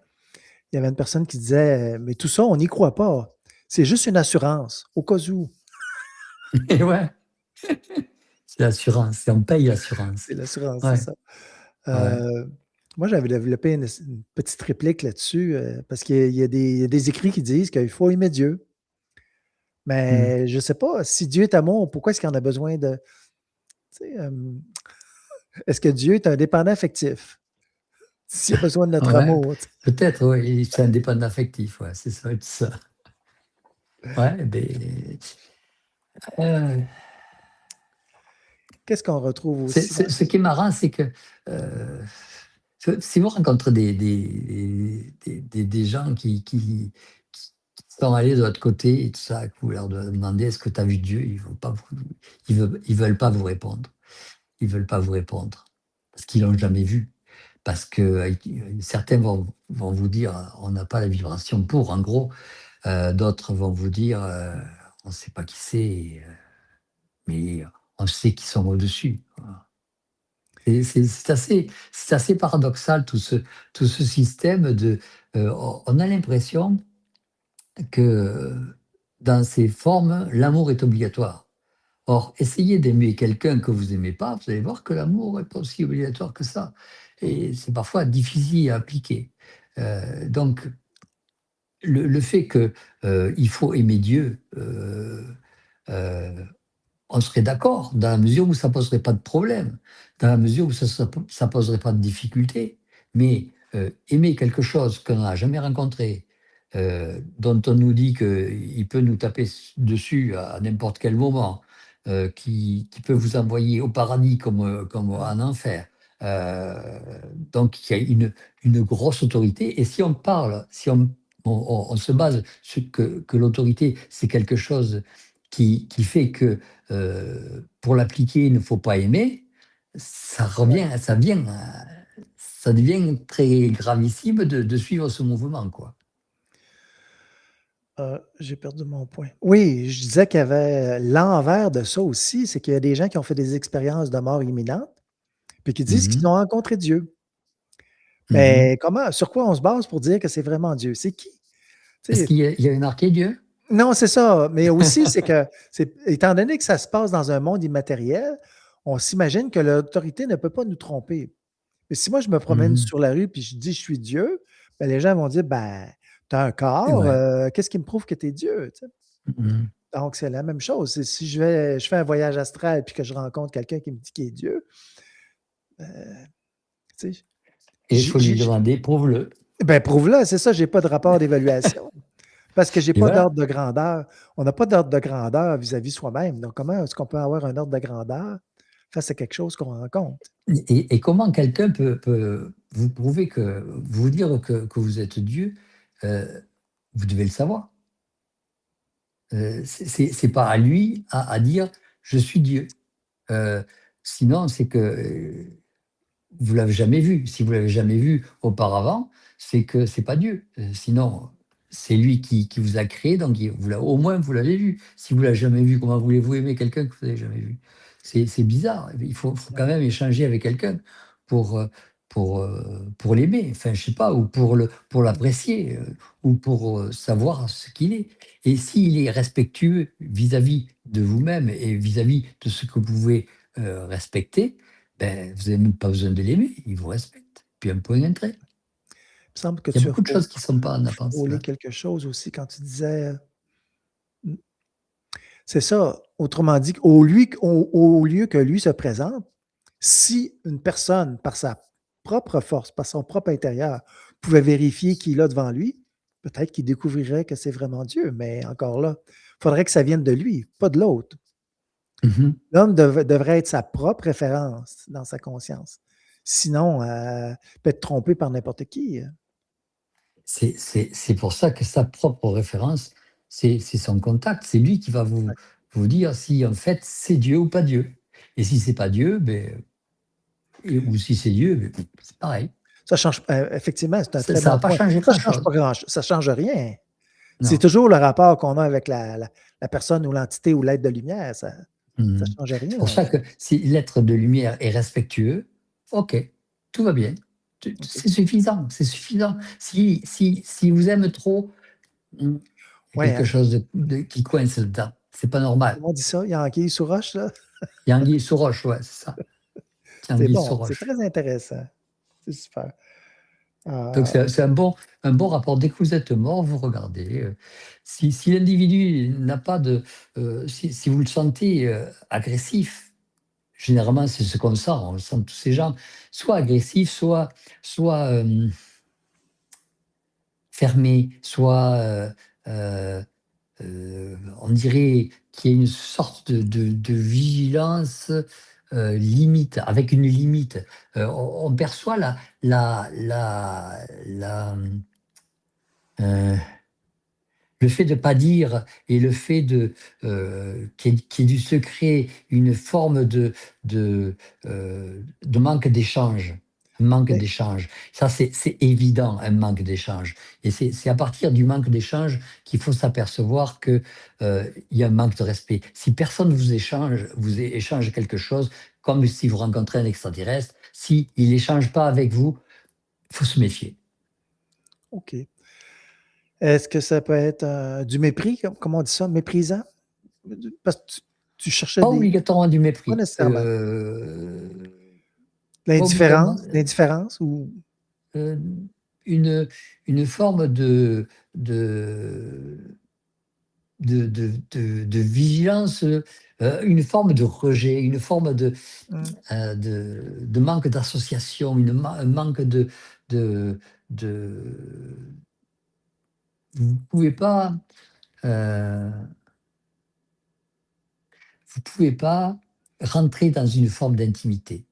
Il y avait une personne qui disait mais tout ça, on n'y croit pas. C'est juste une assurance, au cas où. Et ouais, c'est l'assurance, on paye l'assurance. C'est l'assurance, c'est Ouais, ça. ouais. Moi, j'avais développé une petite réplique là-dessus, parce qu'il y a des écrits qui disent qu'il faut aimer Dieu. Mmh. Mais je ne sais pas, si Dieu est amour, pourquoi est-ce qu'il en a besoin de. Tu sais, est-ce que Dieu est un dépendant affectif? S'il a besoin de notre Ouais, amour. Tu sais. peut-être, oui, c'est indépendant affectif, ouais, c'est ça, ça. Ouais, beh, heu Qu'est-ce qu'on retrouve aussi dans. ce qui est marrant, c'est que si vous rencontrez des gens qui sont allés de l'autre côté et tout ça, que vous leur demandez est-ce que tu as vu Dieu, ils veulent pas vous répondre. Ils veulent pas vous répondre parce qu'ils l'ont jamais vu. Parce que certains vont vous dire on n'a pas la vibration pour, en gros. D'autres vont vous dire on ne sait pas qui c'est, mais on sait qu'ils sont au-dessus. Voilà. C'est assez paradoxal tout ce système de. On a l'impression que dans ces formes, l'amour est obligatoire. Or, essayez d'aimer quelqu'un que vous n'aimez pas, vous allez voir que l'amour n'est pas aussi obligatoire que ça. Et c'est parfois difficile à appliquer. Donc, le fait qu'il faut aimer Dieu, euh, on serait d'accord, dans la mesure où ça ne poserait pas de problème, dans la mesure où ça ne poserait pas de difficulté. Mais aimer quelque chose qu'on n'a jamais rencontré, dont on nous dit qu'il peut nous taper dessus à n'importe quel moment, qui peut vous envoyer au paradis comme en enfer. euh, donc il y a une grosse autorité. Et si on parle, si on se base sur que l'autorité, c'est quelque chose qui fait que pour l'appliquer, il ne faut pas aimer, Ouais. ça devient très gravissime de suivre ce mouvement, quoi. J'ai perdu mon point. Oui, je disais qu'il y avait l'envers de ça aussi, c'est qu'il y a des gens qui ont fait des expériences de mort imminente, puis qui disent qu'ils Mhm. ont rencontré Dieu. Mhm. Mais sur quoi on se base pour dire que c'est vraiment Dieu? C'est qui? Tu Est-ce sais, qu'il y a marqué Dieu? non, c'est ça. Mais aussi, c'est que, étant donné que ça se passe dans un monde immatériel, on s'imagine que l'autorité ne peut pas nous tromper. Mais si moi, je me promène Mhm. sur la rue puis je dis je suis Dieu, ben, les gens vont dire ben, tu as un C'est corps, vrai. qu'est-ce qui me prouve que tu es Dieu? Tu sais? Mhm. Donc, c'est la même chose. Si je fais un voyage astral puis que je rencontre quelqu'un qui me dit qu'il est Dieu, tu sais, Et il faut lui demander, prouve-le. ben, prouve-le, c'est ça, j'ai pas de rapport d'évaluation. Parce que j'ai Et pas voilà. d'ordre de grandeur. On n'a pas d'ordre de grandeur vis-à-vis soi-même. Donc, comment est-ce qu'on peut avoir un ordre de grandeur face à quelque chose qu'on rencontre? Et comment quelqu'un peut vous prouver vous dire que vous êtes Dieu? Vous devez le savoir. C'est pas à lui à dire je suis Dieu. Euh, Sinon, c'est que vous l'avez jamais vu. Si vous l'avez jamais vu auparavant, c'est que c'est pas Dieu. Sinon, c'est lui qui vous a créé, donc au moins vous l'avez vu. Si vous l'avez jamais vu, comment voulez-vous aimer quelqu'un que vous n'avez jamais vu? C'est bizarre. Il faut quand même échanger avec quelqu'un pour, euh, pour l'aimer, enfin, je sais pas, ou pour l'apprécier, ou pour savoir ce qu'il est. Et s'il est respectueux vis-à-vis de vous-même et vis-à-vis de ce que vous pouvez respecter, ben, vous n'avez même pas besoin de l'aimer, il vous respecte. Puis un point d'entrée. Il me semble que Il y a tu as beaucoup de choses qui ne sont pas en frôlé apprentissage. quelque chose aussi quand tu disais. C'est ça. Autrement dit, au lieu que lui se présente, si une personne, par sa propre force, par son propre intérieur, pouvait vérifier qui il a devant lui, peut-être qu'il découvrirait que c'est vraiment Dieu. Mais encore là, il faudrait que ça vienne de lui, pas de l'autre. Mhm. L'homme devrait être sa propre référence dans sa conscience. Sinon, il peut être trompé par n'importe qui. C'est pour ça que sa propre référence, c'est son contact. C'est lui qui va vous dire si en fait c'est Dieu ou pas Dieu. Et si c'est pas Dieu, ben, ou si c'est Dieu, ben, c'est pareil. Ça change, effectivement, c'est un très Ça bon va pas point. changer Ça change grand-chose. pas ça change rien. C'est Non. toujours le rapport qu'on a avec la personne ou l'entité ou l'être de lumière. Ça ne Mhm. change C'est rien, pour en ça fait. que si l'être de lumière est respectueux, ok, tout va bien. OK. C'est suffisant, c'est suffisant. Si vous aime trop, il y a Ouais, quelque hein? chose qui coince dedans. C'est pas normal. Comment on dit ça? Il y a anguille sous roche, là? Il y a anguille sous roche, ouais, c'est ça. C'est C'est anguille sous bon, c'est roche. très intéressant. C'est super. Donc Ah, c'est un bon rapport. Dès que vous êtes mort, vous regardez. Si l'individu n'a pas de... si vous le sentez agressif, généralement c'est ce qu'on sent. On sent tous ces gens soit agressifs, soit fermés, soit... on dirait qu'il y a une sorte de vigilance limite, avec une limite. On perçoit euh, le fait de ne pas dire et le fait qu'il y ait du secret, une forme de manque d'échange. Un manque mais d'échange. Ça, c'est évident, un manque d'échange. Et c'est à partir du manque d'échange qu'il faut s'apercevoir qu'il y a un manque de respect. Si personne vous échange quelque chose, comme si vous rencontrez un extraterrestre, s'il n'échange pas avec vous, il faut se méfier. OK. Est-ce que ça peut être du mépris, comment on dit ça? Méprisant? Parce que tu cherchais Pas des. obligatoirement du Pas mépris. nécessairement. Pas obligatoirement. L'indifférence ou. euh, une, une forme de, de vigilance, une forme de rejet, une forme Hmm. de manque d'association, un manque de, de... Vous pouvez pas, euh, vous pouvez pas rentrer dans une forme d'intimité.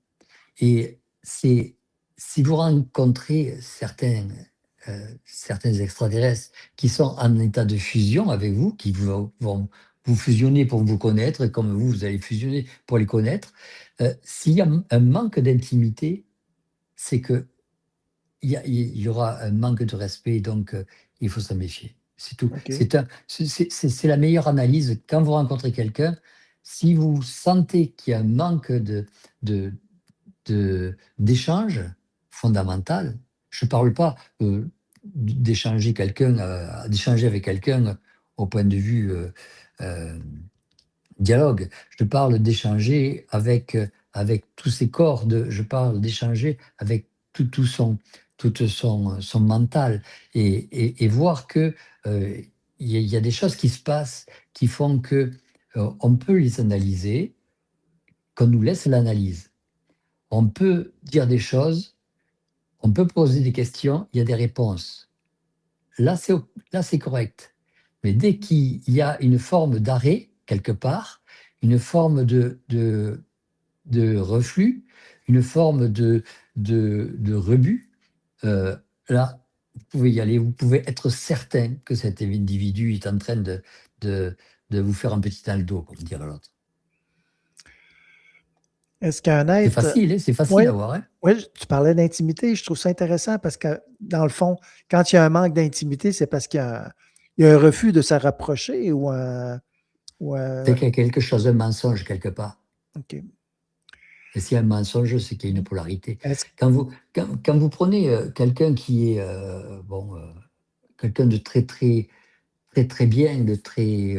Et c'est si vous rencontrez certains extraterrestres qui sont en état de fusion avec vous, qui vont vous fusionner pour vous connaître, et comme vous, vous allez fusionner pour les connaître, s'il y a un manque d'intimité, c'est que il y aura un manque de respect, donc il faut s'en méfier. C'est tout. OK. C'est la meilleure analyse. Quand vous rencontrez quelqu'un, si vous sentez qu'il y a un manque de, d'échange fondamental, je parle pas d'échanger avec quelqu'un au point de vue euh, dialogue. Je parle d'échanger avec tous ses corps. Je parle d'échanger avec tout son mental et voir que il y a des choses qui se passent qui font que on peut les analyser, qu'on nous laisse l'analyse. On peut dire des choses, on peut poser des questions, il y a des réponses. Là, c'est correct. Mais dès qu'il y a une forme d'arrêt, quelque part, une forme de reflux, une forme de rebut, là, vous pouvez y aller. Vous pouvez être certain que cet individu est en train de, de vous faire un petit dans le dos, comme dirait l'autre. Est-ce qu'un C'est être. facile, hein, c'est facile Oui, à voir. Hein. oui, tu parlais d'intimité. Je trouve ça intéressant parce que, dans le fond, quand il y a un manque d'intimité, c'est parce qu'il y a un refus de se rapprocher ou un. Ou C'est un- qu'il y a quelque chose, un mensonge quelque part. OK. Et s'il y a un mensonge, c'est qu'il y a une polarité. Est-ce- Quand vous prenez quelqu'un qui est quelqu'un de très très très très bien, de très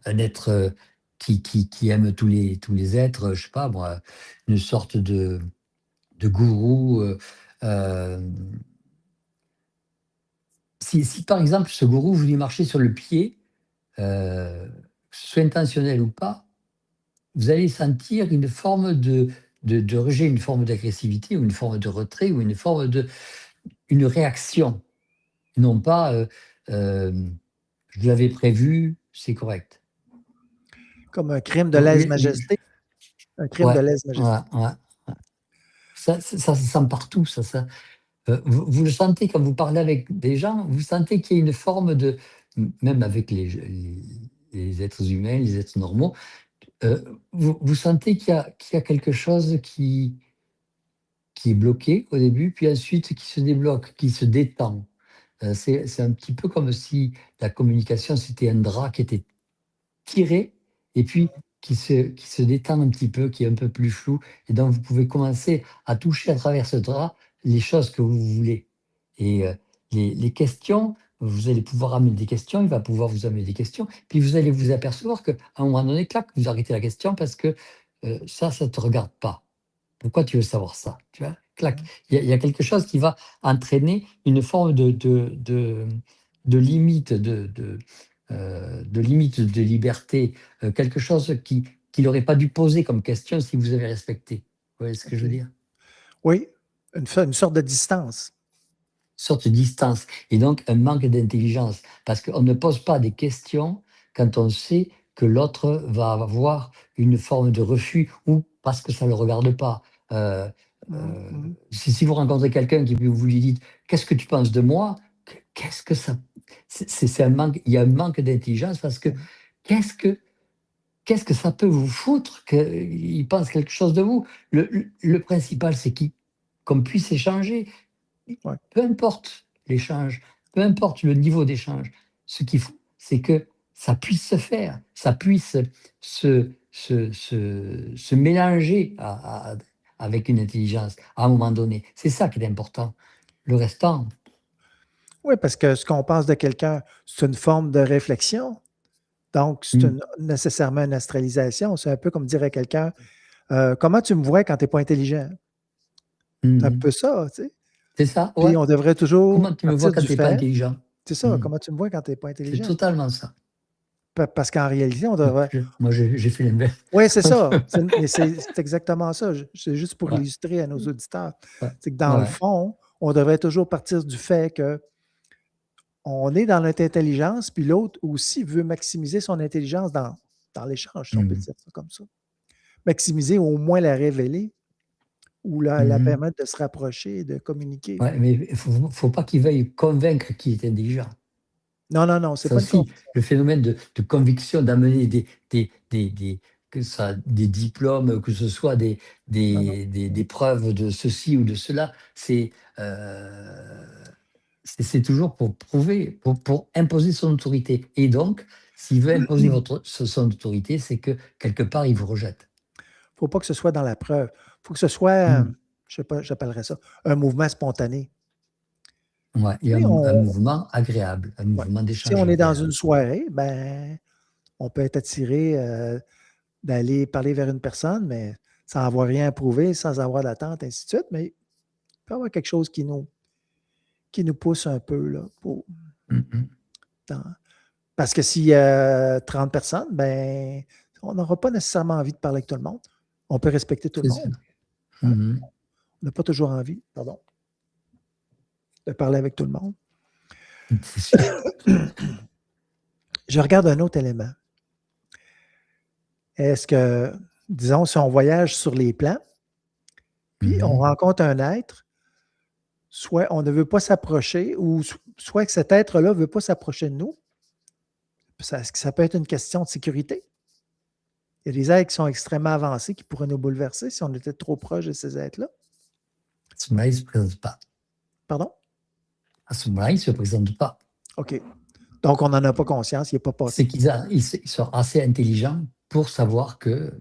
un être qui aime tous les êtres, je sais pas moi, une sorte de gourou. Euh, si par exemple ce gourou vous lui marchez sur le pied, que ce soit intentionnel ou pas, vous allez sentir une forme de rejet, une forme d'agressivité, ou une forme de retrait, ou une réaction. Non pas euh, je l'avais prévu, c'est correct. Comme un crime de Donc, lèse-majesté. Un crime de ouais, ouais, lèse-majesté. ouais. Ça se sent partout. Vous le sentez quand vous parlez avec des gens, vous sentez qu'il y a une forme même avec les êtres humains, les êtres normaux, vous sentez qu'il y a quelque chose qui est bloqué au début, puis ensuite qui se débloque, qui se détend. C'est un petit peu comme si la communication, c'était un drap qui était tiré et puis qui se détend un petit peu, qui est un peu plus flou. Et donc, vous pouvez commencer à toucher à travers ce drap les choses que vous voulez. Et les questions, vous allez pouvoir amener des questions, il va pouvoir vous amener des questions, puis vous allez vous apercevoir qu'à un moment donné, clac, vous arrêtez la question parce que ça ne te regarde pas. Pourquoi tu veux savoir ça? Tu vois, clac. Il y a quelque chose qui va entraîner une forme de limite, de limite de liberté, quelque chose qu'il n'aurait pas dû poser comme question si vous avez respecté. Vous voyez ce que je veux OK. dire? Oui, une sorte de distance. Une sorte de distance et donc un manque d'intelligence parce qu'on ne pose pas des questions quand on sait que l'autre va avoir une forme de refus ou parce que ça ne le regarde pas. Euh, Mhm. si vous rencontrez quelqu'un qui vous lui dites qu'est-ce que tu penses de moi, qu'est-ce que ça, c'est un manque, il y a un manque d'intelligence parce que Mhm. qu'est-ce que qu'est-ce que ça peut vous foutre qu'il pense quelque chose de vous. Le principal c'est qu'on puisse échanger, Ouais. peu importe l'échange, peu importe le niveau d'échange, ce qu'il faut, c'est que ça puisse se faire, ça puisse se mélanger avec une intelligence à un moment donné. C'est ça qui est important. Le restant, Oui, parce que ce qu'on pense de quelqu'un, c'est une forme de réflexion. Donc, c'est hum, nécessairement une astralisation. C'est un peu comme dire à quelqu'un comment tu me vois quand tu n'es pas intelligent? C'est un hum, peu ça, tu sais. c'est ça, ouais. Puis on devrait toujours Comment tu me vois partir quand du tu n'es pas fait, intelligent? c'est ça, Hum, comment tu me vois quand tu n'es pas c'est intelligent? totalement ça. Parce qu'en réalité, on devrait. Moi, j'ai fait l'inverse. Oui, c'est ça. Mais c'est exactement ça. C'est juste pour Ouais, illustrer à nos auditeurs. ouais, C'est que dans le ouais. fond, on devrait toujours partir du fait que on est dans notre intelligence, puis l'autre aussi veut maximiser son intelligence dans l'échange, si on peut Hum, dire ça comme ça. Maximiser ou au moins la révéler ou la hum. permettre de se rapprocher et de communiquer. Ouais, mais il faut pas qu'il veuille convaincre qu'il est intelligent. Non, non, non, c'est Ça pas une aussi, conviction. le phénomène de conviction, d'amener que ça, des diplômes, que ce soit Non, non. des preuves de ceci ou de cela, euh, c'est toujours pour prouver, pour imposer son autorité. Et donc, s'il veut imposer son autorité, c'est que quelque part, il vous rejette. Il ne faut pas que ce soit dans la preuve. Il faut que ce soit Hmm. je sais pas, j'appellerais ça un mouvement spontané. Ouais, et Oui, un mouvement agréable, un ouais. mouvement Si d'échange on est dans une agréable. soirée, ben, on peut être attiré d'aller parler vers une personne, mais sans avoir rien à prouver, sans avoir d'attente, ainsi de suite. Mais il peut y avoir quelque chose qui nous pousse un peu là, Mhm. dans- parce que s'il y a 30 personnes, ben, on n'aura pas nécessairement envie de parler avec tout le monde. On peut respecter tout le C'est sûr. monde. Hein. Mhm. On n'a pas toujours envie, pardon, de parler avec tout le monde. C'est sûr. Je regarde un autre élément. Est-ce que, disons, si on voyage sur les plans, puis on Mhm. rencontre un être, soit on ne veut pas s'approcher, ou soit que cet être-là ne veut pas s'approcher de nous, ça peut être une question de sécurité. Il y a des êtres qui sont extrêmement avancés qui pourraient nous bouleverser si on était trop proche de ces êtres-là. À ce moment-là, il ne se présente pas. Pardon? À ce moment-là, il ne se présente pas. OK. Donc, on n'en a pas conscience, il n'est pas C'est passé. qu'ils sont assez intelligents pour savoir que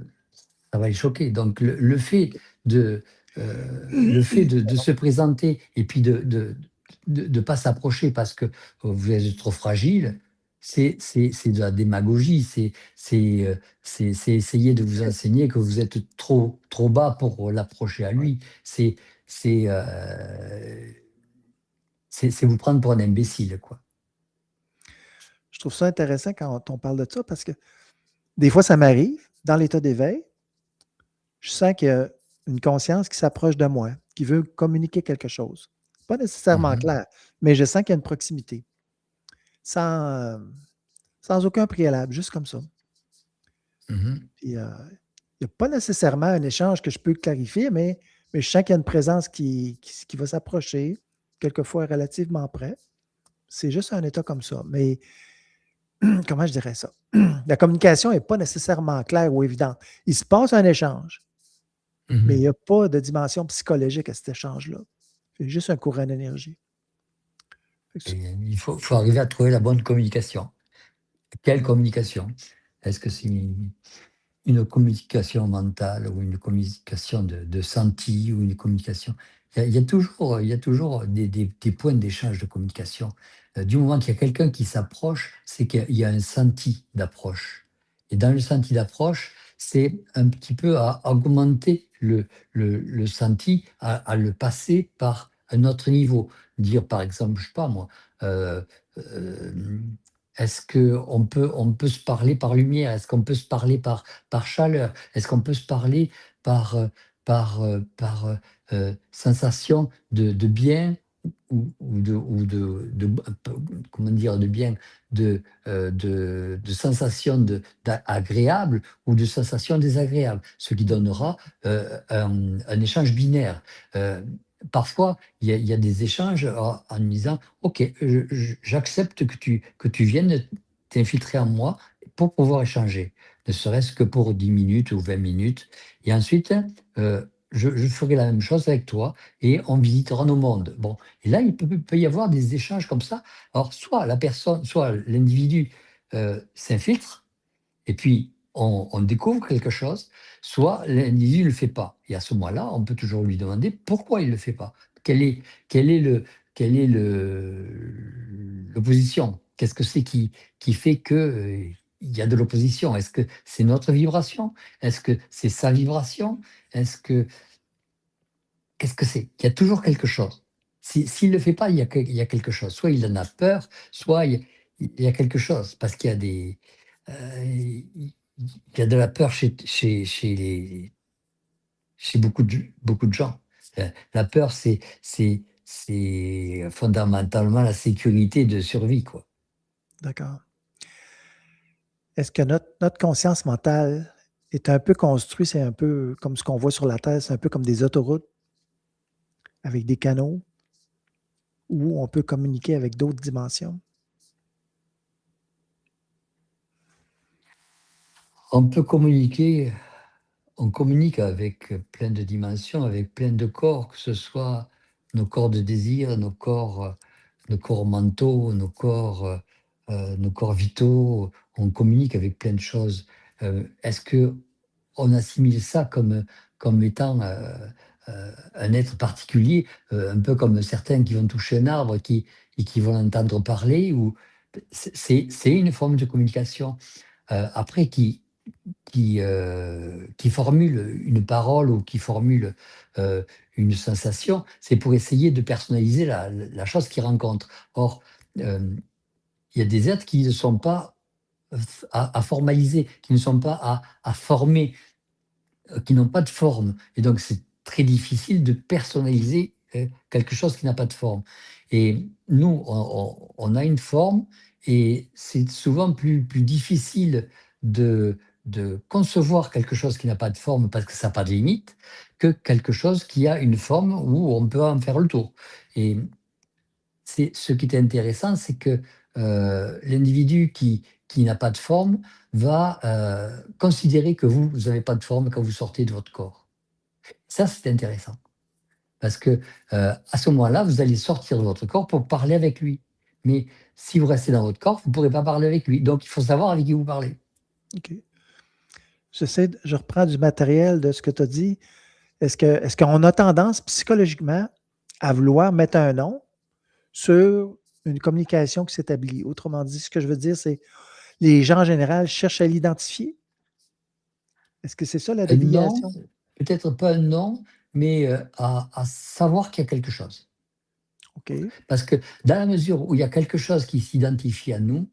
ça va les choquer. Donc, le fait de se présenter et puis de pas s'approcher parce que vous êtes trop fragile, c'est de la démagogie. C'est essayer de vous enseigner que vous êtes trop bas pour l'approcher à Ouais. lui. C'est vous prendre pour un imbécile, quoi. Je trouve ça intéressant quand on parle de ça parce que des fois, ça m'arrive, dans l'état d'éveil, je sens qu'il y a une conscience qui s'approche de moi, qui veut communiquer quelque chose. Pas nécessairement Mhm, clair, mais je sens qu'il y a une proximité, sans, sans aucun préalable, juste comme ça. mhm. Puis, il n'y a pas nécessairement un échange que je peux clarifier, mais je sens qu'il y a une présence qui va s'approcher, quelquefois relativement près. C'est juste un état comme ça. Mais comment je dirais ça? La communication n'est pas nécessairement claire ou évidente. Il se passe un échange, mais il Mhm. n'y a pas de dimension psychologique à cet échange-là. C'est juste un courant d'énergie. Fait que Et il faut arriver à trouver la bonne communication. Quelle communication? Est-ce que c'est une communication mentale ou une communication de senti ou une communication? Il y a toujours des points d'échange de communication. Du moment qu'il y a quelqu'un qui s'approche, c'est qu'il y a un senti d'approche. Et dans le senti d'approche, c'est un petit peu à augmenter le senti, à le passer par un autre niveau. Dire par exemple, je sais pas moi, euh, euh, est-ce qu'on peut se parler par lumière? Est-ce qu'on peut se parler par chaleur? Est-ce qu'on peut se parler par sensation de bien ou comment dire, de bien, de sensation agréable ou de sensation désagréable, ce qui donnera un échange binaire. Euh, Parfois, il y a des échanges en me disant, OK, j'accepte que tu viennes t'infiltrer en moi pour pouvoir échanger, ne serait-ce que pour 10 minutes ou 20 minutes. Et ensuite, je ferai la même chose avec toi et on visitera nos mondes. Bon, et là, il peut y avoir des échanges comme ça. Alors, soit la personne, soit l'individu s'infiltre et puis on découvre quelque chose, soit l'individu ne le fait pas. Et à ce moment-là, on peut toujours lui demander pourquoi il ne le fait pas. Quel est, quel est le, quelle est l'opposition? Qu'est-ce que c'est qui fait que il y a de l'opposition? Est-ce que c'est notre vibration? Est-ce que c'est sa vibration? Est-ce que Qu'est-ce que c'est? Il y a toujours quelque chose. S'il ne le fait pas, il y a quelque chose. Soit il en a peur, soit il y a quelque chose. Parce qu'il y a il y a de la peur chez beaucoup de gens. La peur, c'est fondamentalement la sécurité de survie, quoi. d'accord. Est-ce que notre conscience mentale est un peu construite, c'est un peu comme ce qu'on voit sur la Terre, c'est un peu comme des autoroutes avec des canaux où on peut communiquer avec d'autres dimensions? On peut communiquer On communique avec plein de dimensions, avec plein de corps, que ce soit nos corps de désir, nos corps mentaux, nos corps vitaux. On communique avec plein de choses. Est-ce que on assimile ça comme étant un être particulier, un peu comme certains qui vont toucher un arbre et qui vont entendre parler. C'est une forme de communication. Après, qui formule une parole ou qui formule une sensation, c'est pour essayer de personnaliser la chose qu'ils rencontrent. Or, euh, il y a des êtres qui ne sont pas à formaliser, qui ne sont pas à former, qui n'ont pas de forme. Et donc, c'est très difficile de personnaliser quelque chose qui n'a pas de forme. Et nous, on a une forme et c'est souvent plus difficile de concevoir quelque chose qui n'a pas de forme parce que ça n'a pas de limite que quelque chose qui a une forme où on peut en faire le tour. Et ce qui est intéressant, c'est que l'individu qui n'a pas de forme va considérer que vous n'avez pas de forme quand vous sortez de votre corps. Ça, c'est intéressant. Parce que à ce moment-là, vous allez sortir de votre corps pour parler avec lui. Mais si vous restez dans votre corps, vous ne pourrez pas parler avec lui. Donc, il faut savoir avec qui vous parlez. OK. Je reprends du matériel de ce que tu as dit. Est-ce qu'on a tendance psychologiquement à vouloir mettre un nom sur une communication qui s'établit? Autrement dit, ce que je veux dire, c'est les gens en général cherchent à l'identifier. Est-ce que c'est ça la Un nom, déviation? peut-être pas un nom, mais à savoir qu'il y a quelque chose. OK. Parce que dans la mesure où il y a quelque chose qui s'identifie à nous,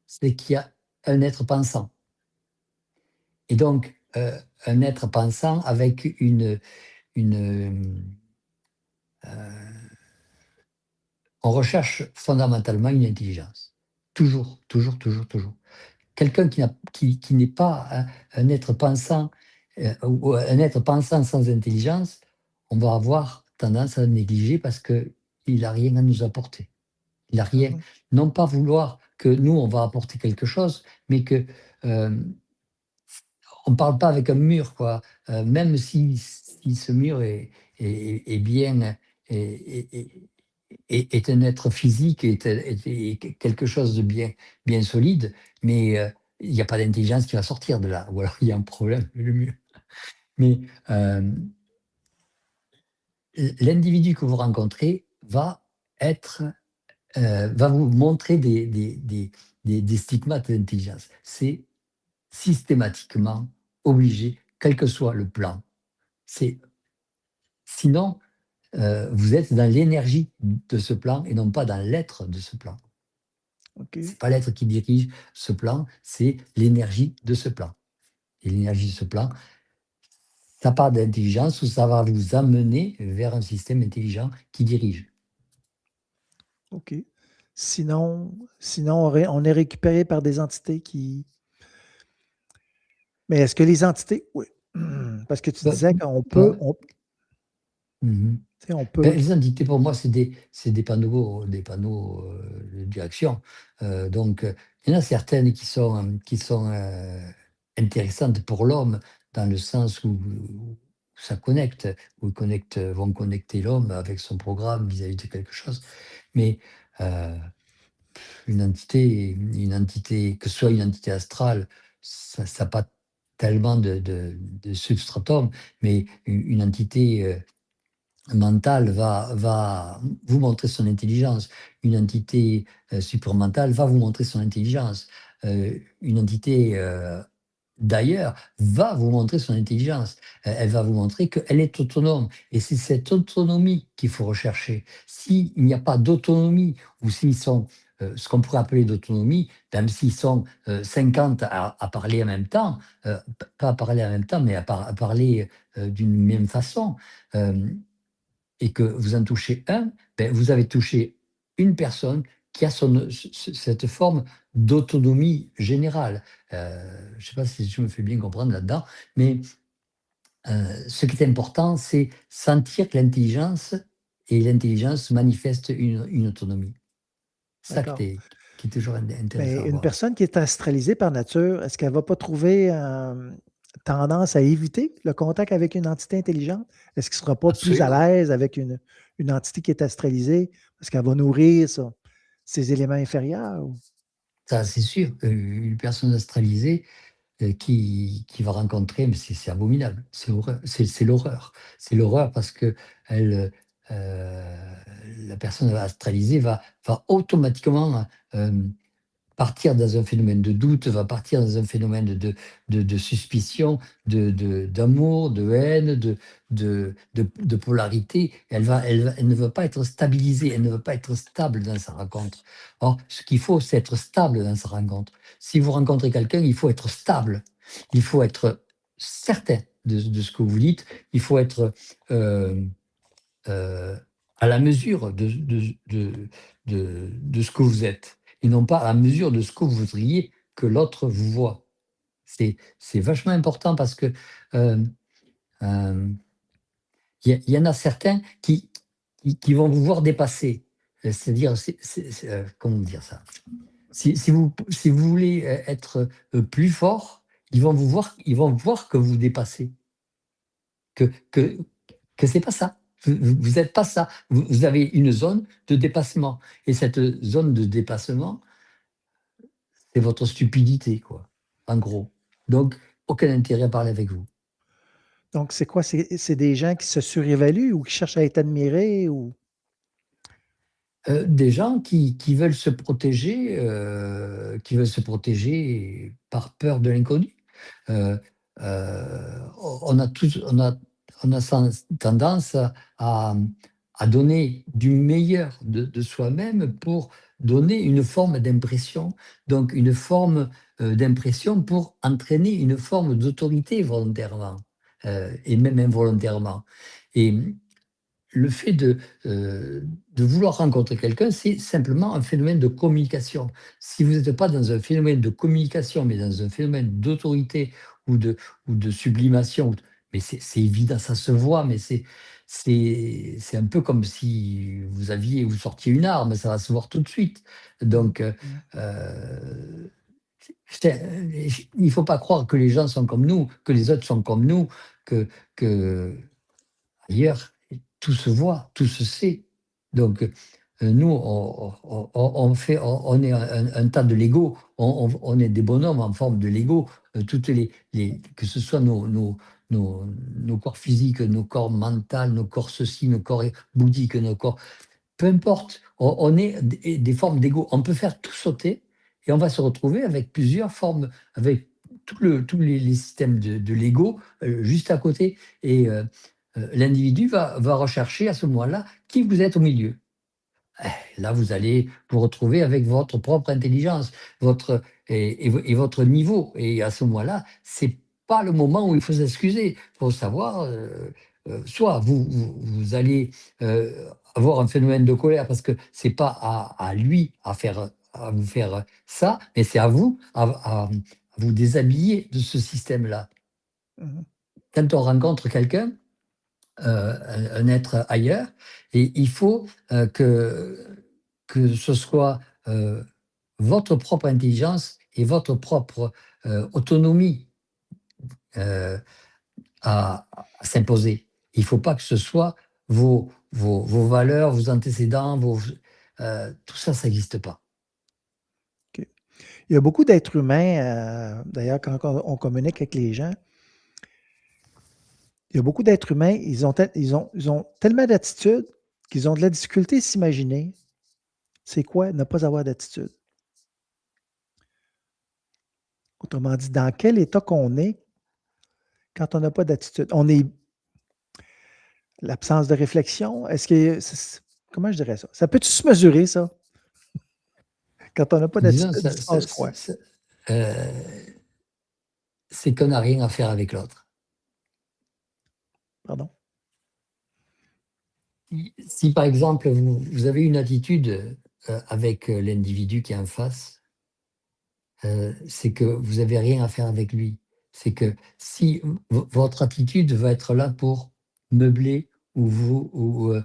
c'est qu'il y a un être pensant. Et donc, un être pensant avec euh, on recherche fondamentalement une intelligence. Toujours, toujours, toujours, toujours. Quelqu'un qui n'est pas un être pensant, ou un être pensant sans intelligence, on va avoir tendance à le négliger parce qu'il n'a rien à nous apporter. Il n'a rien, Mhm. non pas vouloir que nous, on va apporter quelque chose, mais que euh, on ne parle pas avec un mur, quoi. Même si ce mur est bien, est un être physique, est quelque chose de bien solide, mais il n'y a pas d'intelligence qui va sortir de là, ou alors il y a un problème avec le mur. Mais l'individu que vous rencontrez va vous montrer des stigmates d'intelligence. C'est systématiquement obligé, quel que soit le plan. Sinon, vous êtes dans l'énergie de ce plan et non pas dans l'être de ce plan. OK. C'est pas l'être qui dirige ce plan, c'est l'énergie de ce plan. Et l'énergie de ce plan, ça part d'intelligence ou ça va vous amener vers un système intelligent qui dirige. OK. Sinon on est récupéré par des entités qui. Mais est-ce que les entités. Oui. Parce que tu Ben, disais qu'on peut. ben, mhm. Tu sais, on Ben, peut. les entités, pour moi, c'est des panneaux de direction. Donc, il y en a certaines qui sont intéressantes pour l'homme, dans le sens où ça connecte, où vont connecter l'homme avec son programme vis-à-vis de quelque chose. Mais euh, une entité, que ce soit une entité astrale, ça n'a pas tellement de substratum, mais une entité mentale va vous montrer son intelligence. Une entité supramentale va vous montrer son intelligence. Une entité d'ailleurs va vous montrer son intelligence. Elle va vous montrer qu'elle est autonome. Et c'est cette autonomie qu'il faut rechercher. S'il n'y a pas d'autonomie, ou s'ils sont ce qu'on pourrait appeler d'autonomie, même s'ils sont 50 à parler en même temps, pas à parler en même temps, mais à parler d'une même façon, et que vous en touchez un, ben, vous avez touché une personne qui a cette forme d'autonomie générale. Je ne sais pas si je me fais bien comprendre là-dedans, mais ce qui est important, c'est sentir que l'intelligence et l'intelligence manifestent une autonomie. Ça D'accord. qui est toujours Mais intéressant à une voir. personne qui est astralisée par nature, est-ce qu'elle ne va pas trouver tendance à éviter le contact avec une entité intelligente? Est-ce qu'il ne sera pas plus à Absolument. l'aise avec une entité qui est astralisée parce qu'elle va nourrir ça, ses éléments inférieurs? Ça, c'est sûr. Une personne astralisée, qui va rencontrer, mais c'est abominable, c'est l'horreur. C'est l'horreur parce que elle, la personne astralisée va automatiquement partir dans un phénomène de doute, va partir dans un phénomène de suspicion, d'amour, de haine, de polarité. Elle ne veut pas être stabilisée, elle ne veut pas être stable dans sa rencontre. Or, ce qu'il faut, c'est être stable dans sa rencontre. Si vous rencontrez quelqu'un, il faut être stable. Il faut être certain de ce que vous dites. Il faut être euh, euh, à la mesure de ce que vous êtes et non pas à la mesure de ce que vous voudriez que l'autre vous voit. C'est vachement important parce que euh, y en a certains qui vont vous voir dépasser. C'est-à-dire, comment dire ça? Si vous voulez être plus fort, ils vont voir que vous dépassez, que, que, que c'est pas ça. Vous n'êtes pas ça. Vous avez une zone de dépassement. Et cette zone de dépassement, c'est votre stupidité, quoi, en gros. Donc, aucun intérêt à parler avec vous. Donc, c'est quoi? C'est des gens qui se surévaluent ou qui cherchent à être admirés ou. Des gens qui veulent se protéger par peur de l'inconnu. Euh, on a tous, on a tendance à, à donner du meilleur de soi-même pour donner une forme d'impression. Donc, une forme d'impression pour entraîner une forme d'autorité volontairement et même involontairement. Et le fait de vouloir rencontrer quelqu'un, c'est simplement un phénomène de communication. Si vous n'êtes pas dans un phénomène de communication, mais dans un phénomène d'autorité ou ou de sublimation, mais c'est évident, ça se voit, mais c'est un peu comme si vous sortiez une arme, ça va se voir tout de suite. Mhm, Donc, mhm. euh, il ne faut pas croire que les gens sont comme nous, que les autres sont comme nous, que ailleurs, tout se voit, tout se sait. Donc, nous, on est un tas de Lego, on est des bonhommes en forme de Lego, toutes que ce soit nos corps physiques, nos corps mentaux, nos corps ceci, nos corps bouddhiques, nos corps, peu importe, on est des formes d'ego. On peut faire tout sauter et on va se retrouver avec plusieurs formes, avec tous les systèmes de Lego juste à côté. Et l'individu va rechercher à ce moment-là qui vous êtes au milieu. Là, vous allez vous retrouver avec votre propre intelligence et votre niveau. Et à ce moment-là, c'est pas le moment où il faut s'excuser. Il faut savoir, soit vous allez avoir un phénomène de colère parce que c'est pas à lui à vous faire ça, mais c'est à vous à vous déshabiller de ce système-là. Mhm. Quand on rencontre quelqu'un, un être ailleurs, et il faut que ce soit votre propre intelligence et votre propre autonomie euh, à s'imposer. Il ne faut pas que ce soit vos valeurs, vos antécédents, tout ça, ça n'existe pas. OK. Il y a beaucoup d'êtres humains, d'ailleurs, quand on communique avec les gens, il y a beaucoup d'êtres humains, ils ont tellement d'attitude qu'ils ont de la difficulté à s'imaginer c'est quoi ne pas avoir d'attitude. Autrement dit, dans quel état qu'on est quand on n'a pas d'attitude? On est l'absence de réflexion? Est-ce que comment je dirais ça? Ça peut-tu se mesurer, ça? Quand on n'a pas Disons, d'attitude, il se passe quoi? euh, c'est qu'on n'a rien à faire avec l'autre. Pardon? Si par exemple, vous avez une attitude avec l'individu qui est en face, c'est que vous n'avez rien à faire avec lui. C'est que si votre attitude va être là pour meubler ou vous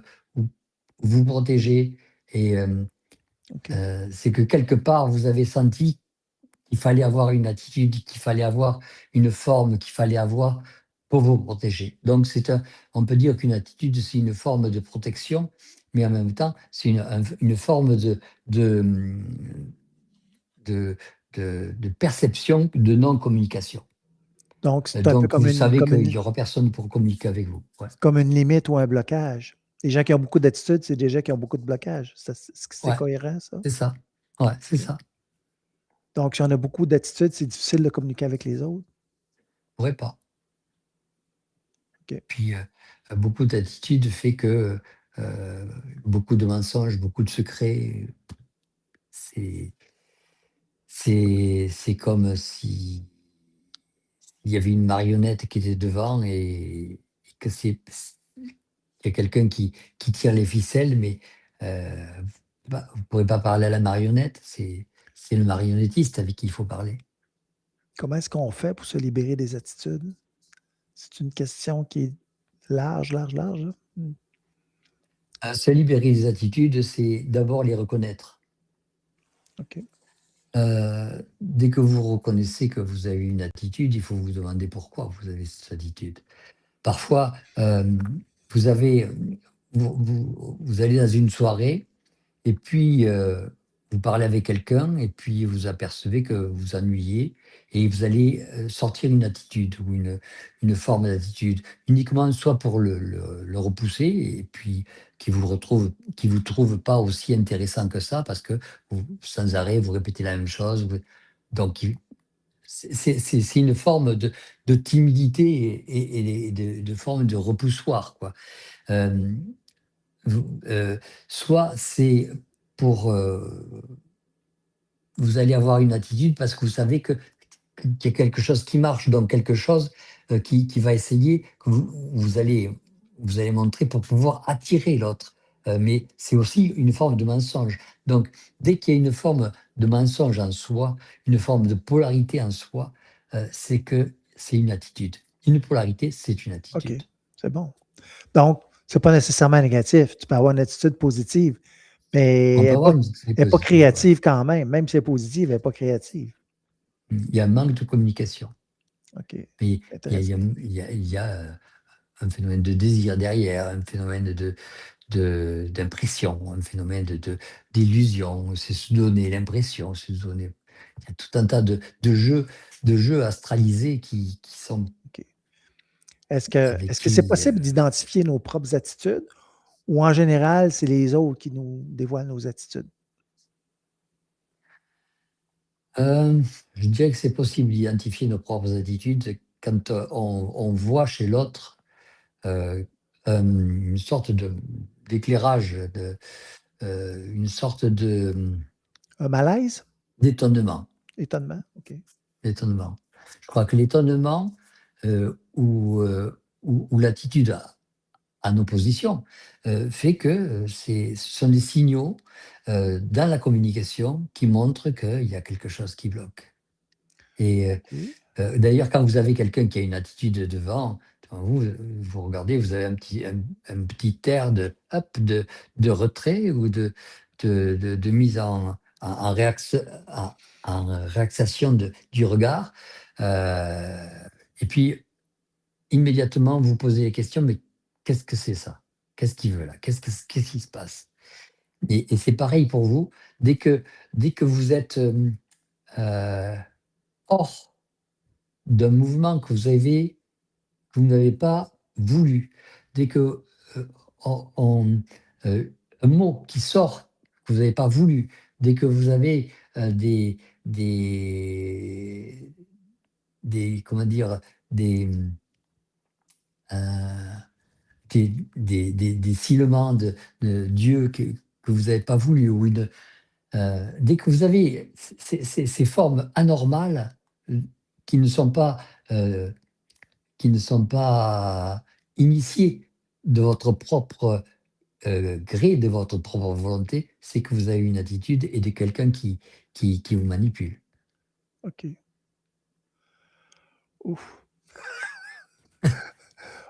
protéger, et OK. c'est que quelque part, vous avez senti qu'il fallait avoir une attitude, qu'il fallait avoir une forme, qu'il fallait avoir pour vous protéger. Donc, on peut dire qu'une attitude, c'est une forme de protection, mais en même temps, c'est une forme de, de perception de non-communication. Donc, c'est un peu Donc, vous savez qu'il n'y aura personne pour communiquer avec vous. Ouais. comme une limite ou un blocage. Les gens qui ont beaucoup d'attitude, c'est des gens qui ont beaucoup de blocage. Est-ce que c'est Ouais, cohérent, ça? c'est ça. Ouais, c'est OK. ça. Donc, si on a beaucoup d'attitude, c'est difficile de communiquer avec les autres. On pourrait pas. OK. Puis, beaucoup d'attitude fait que beaucoup de mensonges, beaucoup de secrets, c'est c'est comme si il y avait une marionnette qui était devant et que il y a quelqu'un qui tire les ficelles, mais vous ne pourrez pas parler à la marionnette, c'est le marionnettiste avec qui il faut parler. Comment est-ce qu'on fait pour se libérer des attitudes? C'est une question qui est large, large, large, là? Se libérer des attitudes, c'est d'abord les reconnaître. OK. Dès que vous reconnaissez que vous avez une attitude, il faut vous demander pourquoi vous avez cette attitude. Parfois, vous avez, vous allez dans une soirée et puis vous parlez avec quelqu'un et puis vous apercevez que vous vous ennuyez et vous allez sortir une attitude ou une forme d'attitude, uniquement soit pour le repousser et puis qui vous trouve pas aussi intéressant que ça parce que sans arrêt vous répétez la même chose. Donc c'est une forme de timidité et de forme de repoussoir, quoi. Euh, Soit c'est pour vous allez avoir une attitude parce que vous savez qu'il y a quelque chose qui marche, donc quelque chose qui va essayer, que vous allez montrer pour pouvoir attirer l'autre. Mais c'est aussi une forme de mensonge. Donc, dès qu'il y a une forme de mensonge en soi, une forme de polarité en soi, c'est que c'est une attitude. Une polarité, c'est une OK, attitude. c'est bon. Donc, c'est pas nécessairement négatif. Tu peux avoir une attitude positive, mais On elle peut n'est avoir pas, une attitude elle est pas positive, ouais. créative quand même. Même si elle est positive, elle n'est pas créative. Il y a un manque de communication. OK, Mais intéressant. il y a un phénomène de désir derrière, un phénomène d'impression, un phénomène d'illusion, c'est se donner l'impression, se donner. Il y a tout un tas de jeux astralisés qui sont OK. Est-ce avec que c'est qui. possible d'identifier nos propres attitudes ou en général, c'est les autres qui nous dévoilent nos attitudes? Je dirais que c'est possible d'identifier nos propres attitudes quand on voit chez l'autre une sorte d'éclairage, une sorte Un malaise? d'étonnement. Étonnement? OK. L'étonnement. Je crois que l'étonnement ou l'attitude en opposition fait que ce sont des signaux dans la communication qui montrent qu'il y a quelque chose qui bloque. Et OK. d'ailleurs, quand vous avez quelqu'un qui a une attitude devant vous, vous regardez, vous avez un petit air de retrait ou de mise en réaction du regard. Euh, et puis, immédiatement, vous posez les questions, mais qu'est-ce que c'est ça? Qu'est-ce qu'il veut là? Qu'est-ce qui se passe? Et c'est pareil pour vous, dès que vous êtes euh, hors d'un mouvement que vous n'avez pas voulu. Dès que on- un mot qui sort que vous n'avez pas voulu, dès que vous avez des, comment dire, des, euh, des sifflements de Dieu que vous n'avez pas voulu, ou dès que vous avez ces formes anormales euh, qui ne sont pas euh, qui ne sont pas initiés de votre propre gré, de votre propre volonté, c'est que vous avez une attitude et de quelqu'un qui vous manipule. OK. Ouf.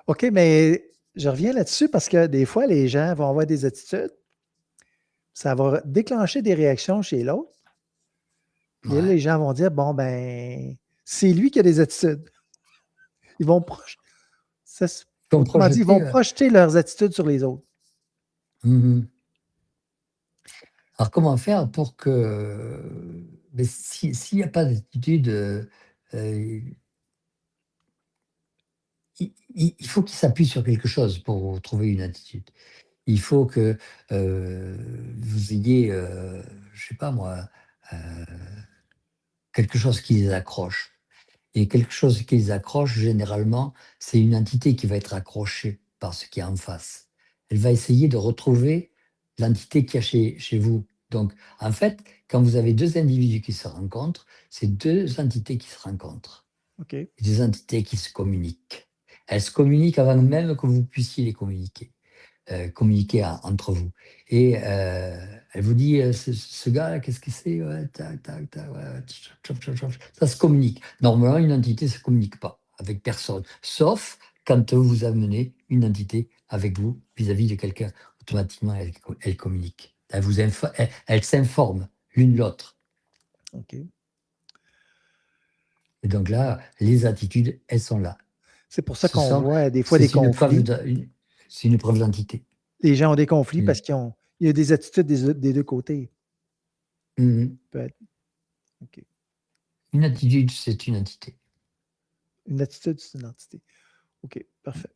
OK, mais je reviens là-dessus parce que des fois, les gens vont avoir des attitudes, ça va déclencher des réactions chez l'autre. Puis là, Ouais. les gens vont dire, bon, ben, c'est lui qui a des attitudes. Ils vont Comme autrement dit, ils projeté. vont projeter leurs attitudes sur les autres. Mhm. Alors comment faire pour que Mais s'il n'y a pas d'attitude, il faut qu'il s'appuie sur quelque chose pour trouver une attitude. Il faut que vous ayez, je sais pas moi, quelque chose qui les accroche. Et quelque chose qui les accroche, généralement, c'est une entité qui va être accrochée par ce qui est en face. Elle va essayer de retrouver l'entité qu'il y a chez vous. Donc, en fait, quand vous avez deux individus qui se rencontrent, c'est deux entités qui se rencontrent, OK. et des entités qui se communiquent. Elles se communiquent avant même que vous puissiez les communiquer. Communiquer entre vous. Et elle vous dit, ce gars-là, qu'est-ce que c'est? Ouais, tac, tac, tac, ouais, ça se communique. Normalement, une entité ne se communique pas avec personne, sauf quand vous amenez une entité avec vous vis-à-vis de quelqu'un. Automatiquement, elle communique. Elle s'informe l'une l'autre. OK. Et donc là, les attitudes, elles sont là. C'est pour ça qu'on sont, voit des fois des c'est une preuve conflits. c'est une preuve d'entité. Les gens ont des conflits Mm. parce il y a des attitudes des deux côtés. Mhm. Peut être. OK. Une attitude, c'est une entité. Une attitude, c'est une entité. OK, parfait.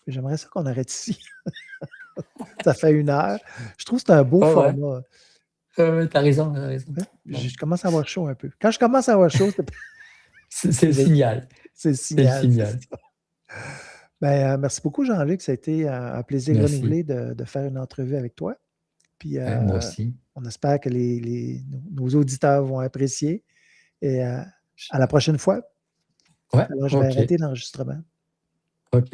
J'aimerais ça qu'on arrête ici. Ça fait 1 heure. Je trouve que c'est un beau Ouais, ouais. format. T'as raison, t'as raison. Hein? Bon. Je commence à avoir chaud un peu. Quand je commence à avoir chaud, C'est le signal. c'est le C'est le signal, c'est signal. ça. Ben, merci beaucoup, Jean-Luc. Ça a été un plaisir Merci. renouvelé de faire une entrevue avec toi. Puis Ouais, moi aussi. on espère que nos auditeurs vont apprécier. Et à la prochaine fois. Ouais, Alors, je vais ok. arrêter l'enregistrement. Ok.